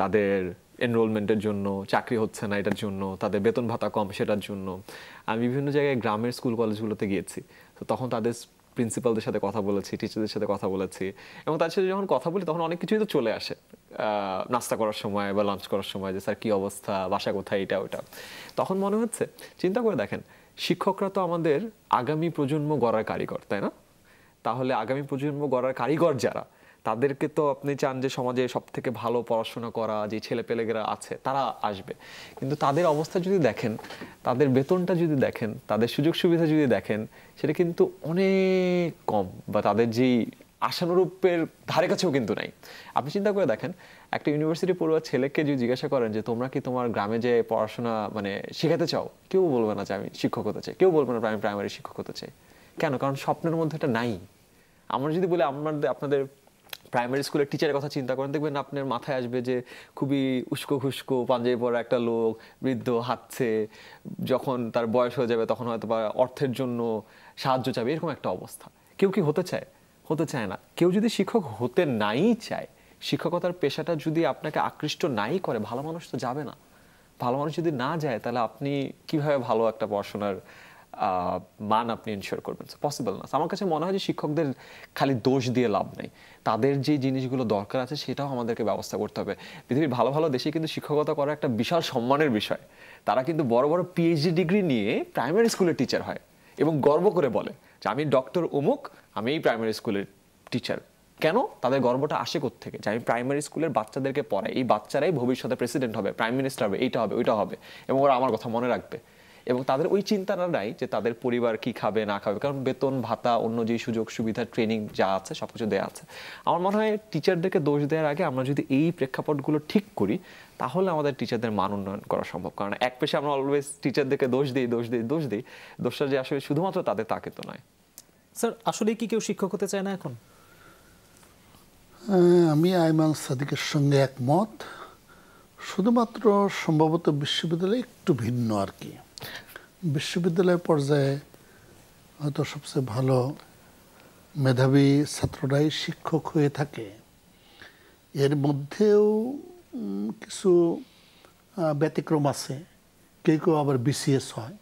তাদের এনরোলমেন্টের জন্য, চাকরি হচ্ছে না এটার জন্য, তাদের বেতন ভাতা কম সেটার জন্য। আমি বিভিন্ন জায়গায় গ্রামের স্কুল কলেজগুলোতে গিয়েছি, তো তখন তাদের প্রিন্সিপালদের সাথে কথা বলেছি, টিচারদের সাথে কথা বলেছি, এবং তাদের সাথে যখন কথা বলি তখন অনেক কিছুই তো চলে আসে নাস্তা করার সময় বা লাঞ্চ করার সময়, যে স্যার কী অবস্থা, বাসা কোথায়, এটা ওটা। তখন মনে হচ্ছে, চিন্তা করে দেখেন, শিক্ষকরা তো আমাদের আগামী প্রজন্ম গড়ার কারিগর, তাই না? তাহলে আগামী প্রজন্ম গড়ার কারিগর যারা, তাদেরকে তো আপনি চান যে সমাজে সব থেকে ভালো পড়াশোনা করা যে ছেলেপেলেরা আছে তারা আসবে। কিন্তু তাদের অবস্থা যদি দেখেন, তাদের বেতনটা যদি দেখেন, তাদের সুযোগ সুবিধা যদি দেখেন, সেটা কিন্তু অনেক কম, বা তাদের যেই আশানুরূপের ধারে কাছেও কিন্তু নাই। আপনি চিন্তা করে দেখেন, একটা ইউনিভার্সিটি পড়ুয়া ছেলেকে যদি জিজ্ঞাসা করেন যে তোমরা কি তোমার গ্রামে যে পড়াশোনা মানে শেখাতে চাও, কেউ বলবে না যে আমি শিক্ষক হতে চাই, কেউ বলবে না আমি প্রাইমারি শিক্ষক হতে চাই। কেন? কারণ স্বপ্নের মধ্যে এটা নাই। আমরা যদি বলি আপনাদের প্রাইমারি স্কুলের টিচারের কথা চিন্তা করেন, দেখবেন আপনার মাথায় আসবে যে খুবই উস্কো খুস্কো পাঞ্জাবি পরা একটা লোক, বৃদ্ধ, হাঁটছে, যখন তার বয়স হয়ে যাবে তখন হয়তো বা অর্থের জন্য সাহায্য চাবে, এরকম একটা অবস্থা। কেউ কি হতে চায়? হতে চায় না। কেউ যদি শিক্ষক হতে নাই চায়, শিক্ষকতার পেশাটা যদি আপনাকে আকৃষ্ট নাই করে, ভালো মানুষ তো যাবে না। ভালো মানুষ যদি না যায়, তাহলে আপনি কিভাবে ভালো একটা পড়াশোনার মান আপনি ইনশিওর করবেন? পসিবল না। আমার কাছে মনে হয় যে শিক্ষকদের খালি দোষ দিয়ে লাভ নেই, তাদের যে জিনিসগুলো দরকার আছে সেটাও আমাদেরকে ব্যবস্থা করতে হবে। পৃথিবীর ভালো ভালো দেশে কিন্তু শিক্ষকতা করা একটা বিশাল সম্মানের বিষয়। তারা কিন্তু বড় বড় পিএইচডি ডিগ্রি নিয়ে প্রাইমারি স্কুলের টিচার হয় এবং গর্ব করে বলে যে আমি ডক্টর অমুক, আমি এই প্রাইমারি স্কুলের টিচার। কেন? তাদের গর্বটা আসে কোত্থেকে? যে আমি প্রাইমারি স্কুলের বাচ্চাদেরকে পড়াই, এই বাচ্চারাই ভবিষ্যতে প্রেসিডেন্ট হবে, প্রাইম মিনিস্টার হবে, এইটা হবে, ওইটা হবে, এবং ওরা আমার কথা মনে রাখবে। এবং তাদের ওই চিন্তাটা নাই যে তাদের পরিবার কি খাবে না খাবে, কারণ বেতন ভাতা অন্য যে সুযোগ সুবিধা ট্রেনিং যা আছে সবকিছু দেওয়া আছে। আমার মনে হয় টিচারদেরকে দোষ দেওয়ার আগে আমরা যদি এই প্রেক্ষাপটগুলো ঠিক করি তাহলে আমাদের টিচারদের মান উন্নয়ন করা সম্ভব। কারণ এক পেশে আমরা অলওয়েজ টিচারদেরকে দোষ দিই, দোষটা যে আসলে শুধুমাত্র তাদের তাকে তো নয়। স্যার আসলে কি কেউ শিক্ষক হতে চায় না এখন? আমি আইমান সাদিকের সঙ্গে একমত, শুধুমাত্র সম্ভবত বিশ্ববিদ্যালয়ে একটু ভিন্ন আর কি। বিশ্ববিদ্যালয় পর্যায়ে হয়তো সবচেয়ে ভালো মেধাবী ছাত্ররাই শিক্ষক হয়ে থাকে, এর মধ্যেও কিছু ব্যতিক্রম আছে, কেউ কেউ আবার বিসিএস হয়,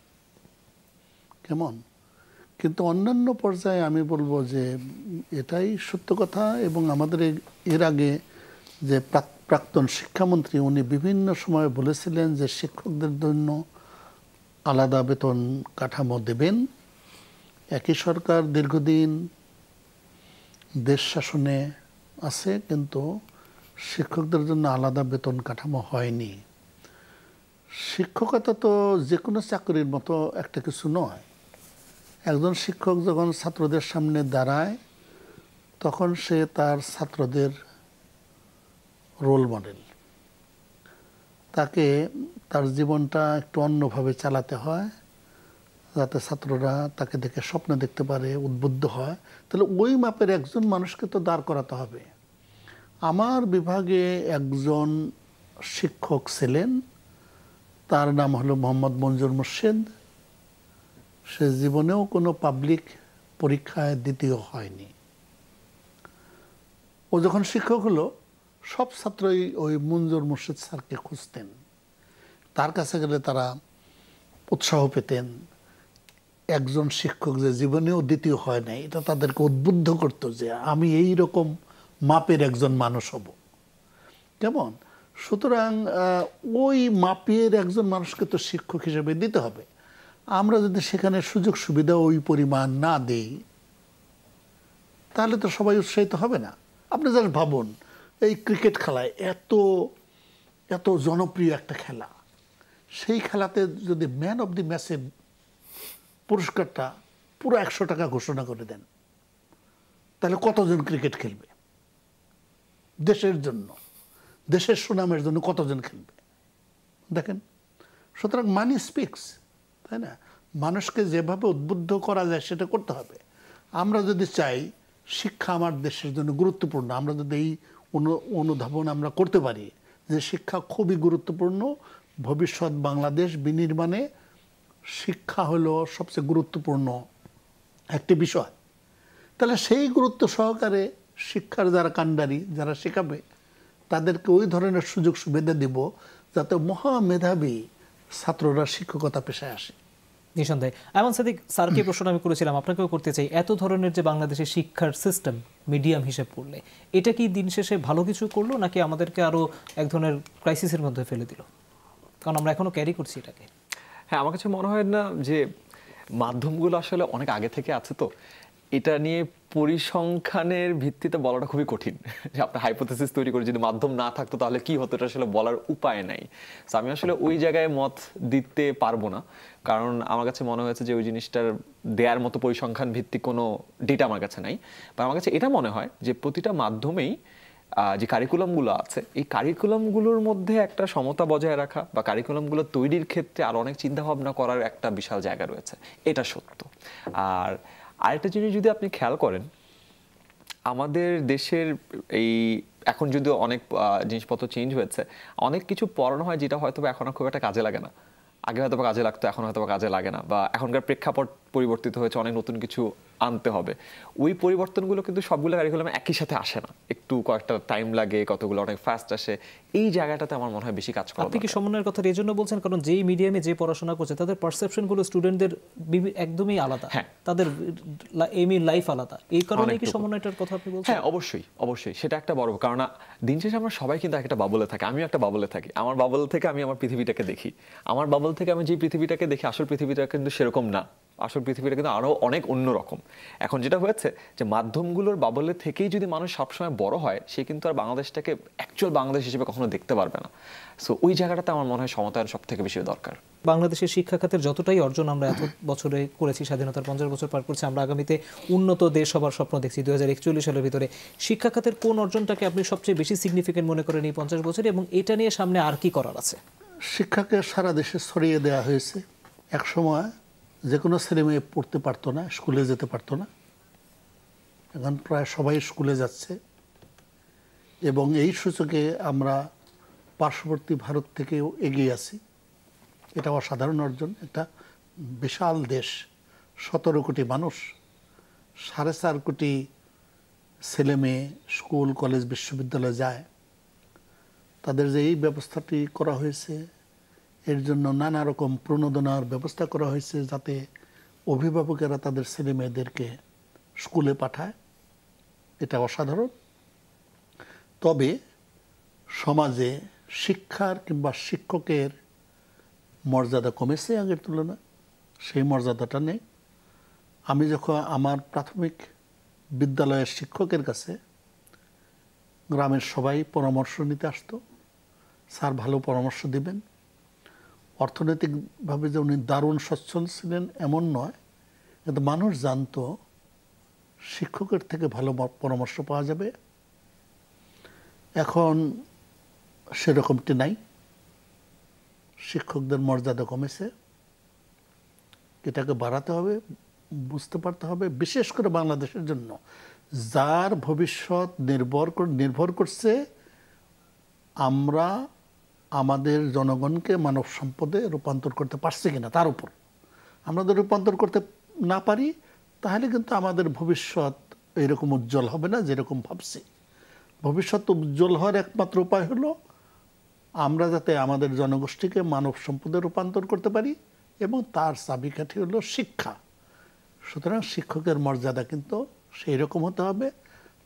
কেমন। কিন্তু অন্যান্য পর্যায়ে আমি বলবো যে এটাই সত্য কথা। এবং আমাদের এর আগে যে প্রাক্তন শিক্ষামন্ত্রী উনি বিভিন্ন সময় বলেছিলেন যে শিক্ষকদের জন্য আলাদা বেতন কাঠামো দেবেন। একই সরকার দীর্ঘদিন দেশ শাসনে আছে, কিন্তু শিক্ষকদের জন্য আলাদা বেতন কাঠামো হয়নি। শিক্ষকতা তো যে কোনো চাকরির মতো একটা কিছু নয়। একজন শিক্ষক যখন ছাত্রদের সামনে দাঁড়ায় তখন সে তার ছাত্রদের রোল মডেল, তাকে তার জীবনটা একটু অন্যভাবে চালাতে হয় যাতে ছাত্ররা তাকে দেখে স্বপ্ন দেখতে পারে, উদ্বুদ্ধ হয়। তাহলে ওই মাপের একজন মানুষকে তো দাঁড় করাতে হবে। আমার বিভাগে একজন শিক্ষক ছিলেন, তার নাম হলো মোহাম্মদ মঞ্জুর মুর্শেদ। সে জীবনেও কোনো পাবলিক পরীক্ষায় দ্বিতীয় হয়নি। ও যখন শিক্ষক হলো সব ছাত্রই ওই মঞ্জুর মুর্শেদ স্যারকে খুঁজতেন, তার কাছে গেলে তারা উৎসাহ পেতেন। একজন শিক্ষক যে জীবনেও দ্বিতীয় হয় নাই, এটা তাদেরকে উদ্বুদ্ধ করতো যে আমি এই রকম মাপের একজন মানুষ হব, কেমন। সুতরাং ওই মাপের একজন মানুষকে তো শিক্ষক হিসেবে দিতে হবে। আমরা যদি সেখানে সুযোগ সুবিধা ওই পরিমাণ না দেই তাহলে তো সবাই উৎসাহিত হবে না। আপনি জানেন, ভাবুন এই ক্রিকেট খেলায় এত এত জনপ্রিয় একটা খেলা, সেই খেলাতে যদি ম্যান অফ দি ম্যাচের পুরস্কারটা পুরো 100 টাকা ঘোষণা করে দেন, তাহলে কতজন ক্রিকেট খেলবে? দেশের জন্য, দেশের সুনামের জন্য কতজন খেলবে দেখেন। সুতরাং মানি স্পিক্স, তাই না? মানুষকে যেভাবে উদ্বুদ্ধ করা যায় সেটা করতে হবে। আমরা যদি চাই শিক্ষা আমার দেশের জন্য গুরুত্বপূর্ণ, আমরা যদি এই অনুধাবন আমরা করতে পারি যে শিক্ষা খুবই গুরুত্বপূর্ণ, ভবিষ্যৎ বাংলাদেশ বিনির্মাণে শিক্ষা হলো সবচেয়ে গুরুত্বপূর্ণ একটি বিষয়, তাহলে সেই গুরুত্ব সহকারে শিক্ষার যারা কাণ্ডারি, যারা শেখাবে, তাদেরকে ওই ধরনের সুযোগ সুবিধা দিব যাতে মহামেধাবী ছাত্ররা শিক্ষকতা পেশায় আসে। নিঃসন্দেহে। আইমান সাদিক স্যারকে প্রশ্ন আমি করেছিলাম, আপনাকেও করতে চাই। এত ধরনের যে বাংলাদেশের শিক্ষার সিস্টেম মিডিয়াম হিসেব করলে এটা কি দিন শেষে ভালো কিছু করলো নাকি আমাদেরকে আরো এক ধরনের ক্রাইসিসের মধ্যে ফেলে দিল? কারণ আমরা এখনো ক্যারি করছি এটাকে। হ্যাঁ, আমার কাছে মনে হয় না যে মাধ্যমগুলো আসলে অনেক আগে থেকে আছে, তো এটা নিয়ে পরিসংখ্যানের ভিত্তিতে বলাটা খুবই কঠিন। যে আপনি হাইপোথেসিস তৈরি করে যদি মাধ্যম না থাকতো তাহলে কি হতো, এটা আসলে বলার উপায় নাই। আমি আসলে ওই জায়গায় মত দিতে পারবো না, কারণ আমার কাছে মনে হয়েছে যে ওই জিনিসটার দেয়ার মতো পরিসংখ্যান ভিত্তিক কোনো ডেটা আমার কাছে নাই। বা আমার কাছে এটা মনে হয় যে প্রতিটা মাধ্যমেই যে কারিকুলামগুলো আছে, এই কারিকুলামগুলোর মধ্যে একটা সমতা বজায় রাখা বা কারিকুলামগুলো তৈরির ক্ষেত্রে আরও অনেক চিন্তাভাবনা করার একটা বিশাল জায়গা রয়েছে, এটা সত্য। আর আরেকটা জিনিস যদি আপনি খেয়াল করেন, আমাদের দেশের এই এখন যদিও অনেক জিনিসপত্র চেঞ্জ হয়েছে, অনেক কিছু পড়ানো হয় যেটা হয়তো এখন খুব একটা কাজে লাগে না। আগে হয়তো কাজে লাগতো, এখন হয়তো কাজে লাগে না, বা এখনকার প্রেক্ষাপট পরিবর্তিত হয়েছে, অনেক নতুন কিছু আনতে হবে। ওই পরিবর্তনগুলো কিন্তু সবগুলো কারিকুলামে একই সাথে আসে না, একটু কয়েকটা টাইম লাগে, কতগুলো অনেক ফাস্ট আসে। এই জায়গাটাতে আমার মনে হয় বেশি কাজ করা। আপনি কি সমন্বয়ের কথা এই জন্য বলছেন কারণ যেই মিডিয়ামে যে পড়াশোনা করছে তাদের পারসেপশনগুলো স্টুডেন্টদের একদমই আলাদা, তাদের এমই লাইফ আলাদা, এই কারণেই কি সমন্বয়টার কথা আপনি বলছেন? হ্যাঁ, অবশ্যই অবশ্যই, সেটা একটা বড় কারণ। দিন শেষে আমরা সবাই কিন্তু একটা বাবলে থাকি, আমিও একটা বাবলে থাকি। আমার বাবল থেকে আমি আমার পৃথিবীটাকে দেখি, আমার বাবল থেকে আমি যে পৃথিবীটাকে দেখি আসল পৃথিবীটা কিন্তু সেরকম না। আসল পৃথিবীটা কিন্তু আরো অনেক অন্যরকম। এখন যেটা হয়েছে যে মাধ্যমগুলোর বাবলে থেকেই যদি মানুষ সবসময় বড় হয়, সে কিন্তু আর বাংলাদেশটাকে অ্যাকচুয়াল বাংলাদেশ হিসেবে কখনো দেখতে পারবে না। সো ওই জায়গাটাতে আমার মনে হয় সমতায়ন সব থেকে বেশি দরকার। বাংলাদেশের শিক্ষা খাতের যতটাই অর্জন আমরা এত বছরে করেছি, স্বাধীনতার 50 বছর পার করছে, আমরা আগামীতে উন্নত দেশ হবার স্বপ্ন দেখছি 2041 সালের ভিতরে। শিক্ষা খাতের কোন অর্জনটাকে আপনি সবচেয়ে বেশি সিগনিফিকেন্ট মনে করেন এই 50 বছরে, এবং এটা নিয়ে সামনে আর কি করার আছে? শিক্ষাকে সারা দেশে ছড়িয়ে দেওয়া হয়েছে। এক সময় যে কোনো ছেলে মেয়ে পড়তে পারতো না, স্কুলে যেতে পারতো না, এখন প্রায় সবাই স্কুলে যাচ্ছে এবং এই সূচকে আমরা পার্শ্ববর্তী ভারত থেকেও এগিয়ে আছি। এটা অসাধারণ অর্জন। একটা বিশাল দেশ, 17 কোটি মানুষ, 4.5 কোটি ছেলে মেয়ে স্কুল কলেজ বিশ্ববিদ্যালয়ে যায়। তাদের যে এই ব্যবস্থাটি করা হয়েছে, এর জন্য নানা রকম প্রণোদনার ব্যবস্থা করা হয়েছে যাতে অভিভাবকেরা তাদের ছেলে মেয়েদেরকে স্কুলে পাঠায়, এটা অসাধারণ। তবে সমাজে শিক্ষার কিংবা শিক্ষকের মর্যাদা কমেছে আগের তুলনায়, সেই মর্যাদাটা নেই। আমি যখন আমার প্রাথমিক বিদ্যালয়ের শিক্ষকের কাছে গ্রামের সবাই পরামর্শ নিতে আসতো, স্যার ভালো পরামর্শ দিবেন। অর্থনৈতিকভাবে যে উনি দারুণ সচ্ছল ছিলেন এমন নয়, কিন্তু মানুষ জানতো শিক্ষকের থেকে ভালো পরামর্শ পাওয়া যাবে। এখন সেরকমটি নাই, শিক্ষকদের মর্যাদা কমেছে। এটাকে বাড়াতে হবে, বুঝতে পারতে হবে, বিশেষ করে বাংলাদেশের জন্য যার ভবিষ্যৎ নির্ভর করছে আমরা আমাদের জনগণকে মানব সম্পদে রূপান্তর করতে পারছি কিনা তার উপর। আমরা যদি রূপান্তর করতে না পারি তাহলে কিন্তু আমাদের ভবিষ্যৎ এরকম উজ্জ্বল হবে না যেরকম ভাবছি। ভবিষ্যৎ উজ্জ্বল হওয়ার একমাত্র উপায় হলো আমরা যাতে আমাদের জনগোষ্ঠীকে মানব সম্পদে রূপান্তর করতে পারি, এবং তার চাবিকাঠি হলো শিক্ষা। সুতরাং শিক্ষকের মর্যাদা কিন্তু সেই রকম হতে হবে,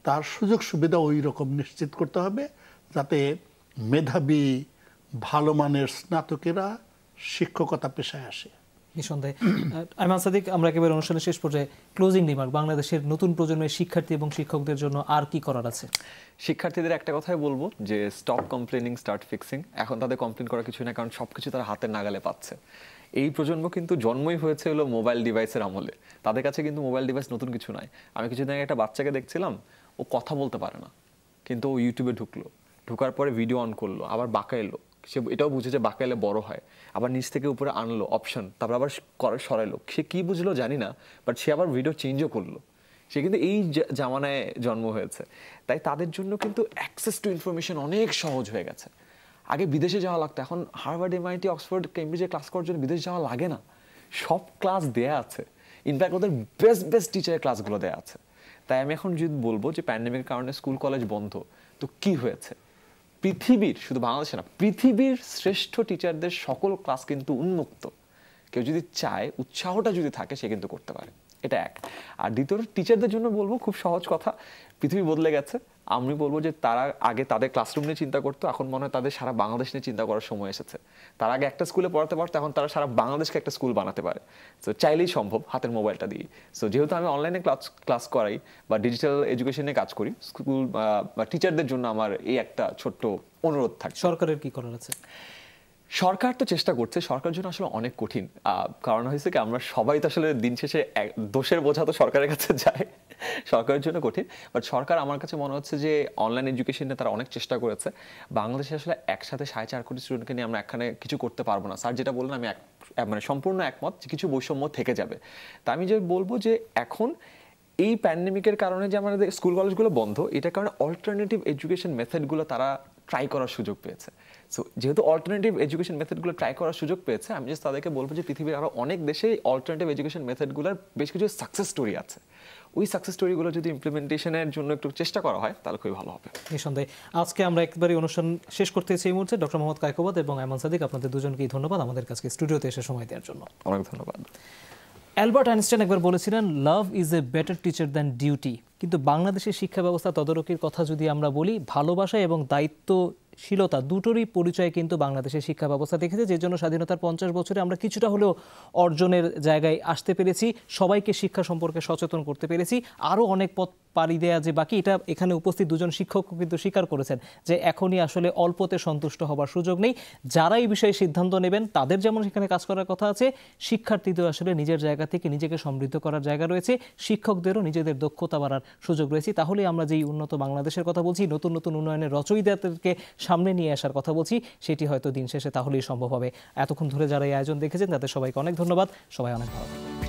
তার সুযোগ সুবিধা ওই রকম নিশ্চিত করতে হবে যাতে মেধাবী ভালো মানের স্নাতকেরা শিক্ষকতা পেশায় আসে। নিঃসন্দেহে। আইমান সাদিক, আমরা একেবারে অনুষ্ঠানের শেষ পর্যায়ে ক্লোজিং রিমার্ক, বাংলাদেশের নতুন প্রজন্মের শিক্ষার্থী এবং শিক্ষকদের জন্য আর কি করার আছে? শিক্ষার্থীদের একটা কথাই বলবো যে স্টপ কমপ্লেনিং, স্টার্ট ফিক্সিং। এখন তাদের কমপ্লেন করা কিছু না, কারণ সবকিছু তারা হাতের নাগালে পাচ্ছে। এই প্রজন্ম কিন্তু জন্মই হয়েছে হলো মোবাইল ডিভাইসের আমলে। তাদের কাছে কিন্তু মোবাইল ডিভাইস নতুন কিছু নয়। আমি কিছুদিন আগে একটা বাচ্চাকে দেখছিলাম, ও কথা বলতে পারে না, কিন্তু ও ইউটিউবে ঢুকার পরে ভিডিও অন করলো, আবার বাঁকা এলো, সে এটাও বুঝে যে বাঁকা এলে বড় হয়, আবার নিচ থেকে উপরে আনলো অপশন, তারপর আবার সরাইলো। সে কি বুঝলো জানি না, বাট সে আবার ভিডিও চেঞ্জও করলো। সে কিন্তু এই জামানায় জন্ম হয়েছে, তাই তাদের জন্য কিন্তু অ্যাক্সেস টু ইনফরমেশন অনেক সহজ হয়ে গেছে। আগে বিদেশে যাওয়া লাগতো, এখন হার্ভার্ড, MIT, অক্সফোর্ড, কেমব্রিজে ক্লাস করার জন্য বিদেশে যাওয়া লাগে না, সব ক্লাস দেয়া আছে। ইনফ্যাক্ট ওদের বেস্ট টিচারের ক্লাসগুলো দেওয়া আছে। তাই আমি এখন যদি বলবো যে প্যান্ডেমিকের কারণে স্কুল কলেজ বন্ধ, তো কি হয়েছে? পৃথিবীর, শুধু বাংলাদেশে না, পৃথিবীর শ্রেষ্ঠ টিচারদের সকল ক্লাস কিন্তু উন্মুক্ত। কেউ যদি চায়, উৎসাহটা যদি থাকে, সে কিন্তু করতে পারে। এটা এক। আর দ্বিতীয়ত টিচারদের জন্য বলবো খুব সহজ কথা, পৃথিবী বদলে গেছে। আমি বলবো যে তারা আগে তাদের ক্লাসরুম নিয়ে চিন্তা করতো, এখন মনে হয় তাদের সারা বাংলাদেশ নিয়ে চিন্তা করার সময় এসেছে। তারা আগে একটা স্কুলে পড়াতে পারতো, এখন তারা সারা বাংলাদেশকে একটা স্কুল বানাতে পারে। সো চাইলেই সম্ভব, হাতের মোবাইলটা দিয়ে। সো যেহেতু আমি অনলাইনে ক্লাস করাই বা ডিজিটাল এডুকেশনে কাজ করি, স্কুল বা টিচারদের জন্য আমার এই একটা ছোট্ট অনুরোধ থাকে। সরকারের কি করার আছে? সরকার তো চেষ্টা করছে, সরকারের জন্য আসলে অনেক কঠিন। কারণ হয়েছে কি, আমরা সবাই তো আসলে দিন শেষে দোষের বোঝা তো সরকারের কাছে যায়, সরকারের জন্য কঠিন। বাট সরকার আমার কাছে মনে হচ্ছে যে অনলাইন এডুকেশনে তারা অনেক চেষ্টা করেছে। বাংলাদেশে আসলে একসাথে 4.5 কোটি স্টুডেন্টকে নিয়ে আমরা এখানে কিছু করতে পারবো না। স্যার যেটা বললেন আমি মানে সম্পূর্ণ একমত যে কিছু বৈষম্য থেকে যাবে। তা আমি যে বলবো যে এখন এই প্যান্ডেমিকের কারণে যে আমাদের স্কুল কলেজগুলো বন্ধ, এটার কারণে অল্টারনেটিভ এডুকেশন মেথডগুলো তারা ট্রাই করার সুযোগ পেয়েছে। সো যেহেতু অল্টারনেটিভ এডুকেশন মেথডগুলো ট্রাই করার সুযোগ পেয়েছে, আমি জাস্ট তাদেরকে বলবো যে পৃথিবীর আরও অনেক দেশে অল্টারনেটিভ এডুকেশন মেথডগুলোর বেশ কিছু সাকসেস স্টোরি আছে। ওই সাকসেস স্টোরিগুলো যদি ইমপ্লিমেন্টেশনের জন্য একটু চেষ্টা করা হয় তাহলে খুবই ভালো হবে। নিঃসন্দেহে। আজকে আমরা একবারই অনুষ্ঠান শেষ করতে এই মুহূর্তে ডক্টর মোহাম্মদ কায়কোবাদ এবং আইমান সাদিক, আপনাদের দুজনকেই ধন্যবাদ আমাদের কাছে স্টুডিওতে এসে সময় দেওয়ার জন্য। অনেক ধন্যবাদ। অ্যালবার্ট আইনস্টাইন একবার বলেছিলেন, love is a better teacher than duty. কিন্তু বাংলাদেশের শিক্ষা ব্যবস্থা তদারকির কথা যদি আমরা বলি, ভালোবাসা এবং দায়িত্ব সৃজনশীলতা দুটোরই পরিচয় কিন্তু বাংলাদেশের শিক্ষা ব্যবস্থা দেখেছে, যে জন্য স্বাধীনতার 50 বছরে আমরা কিছুটা হলেও অর্জনের জায়গায় আসতে পেরেছি, সবাইকে শিক্ষা সম্পর্কে সচেতন করতে পেরেছি। আরও অনেক পথ পাড়ি দেয়া যে বাকি, এটা এখানে উপস্থিত দুজন শিক্ষক কিন্তু স্বীকার করেছেন যে এখনই আসলে অল্পতে সন্তুষ্ট হবার সুযোগ নেই। যারা এই বিষয়ে সিদ্ধান্ত নেবেন তাদের যেমন সেখানে কাজ করার কথা আছে, শিক্ষার্থীদের আসলে নিজের জায়গা থেকে নিজেকে সমৃদ্ধ করার জায়গা রয়েছে, শিক্ষকদেরও নিজেদের দক্ষতা বাড়ার সুযোগ রয়েছে। তাহলে আমরা যেই উন্নত বাংলাদেশের কথা বলছি, নতুন নতুন উন্নয়নের রচয়িতাদেরকে সামনে নিয়ে আসার কথা বলছি, সেটি হয়তো দিন শেষে তাহলেই সম্ভব হবে। এতক্ষণ ধরে যারা এই আয়োজন দেখেছেন তাদের সবাইকে অনেক ধন্যবাদ। সবাই অনেক ভালো থাকবেন।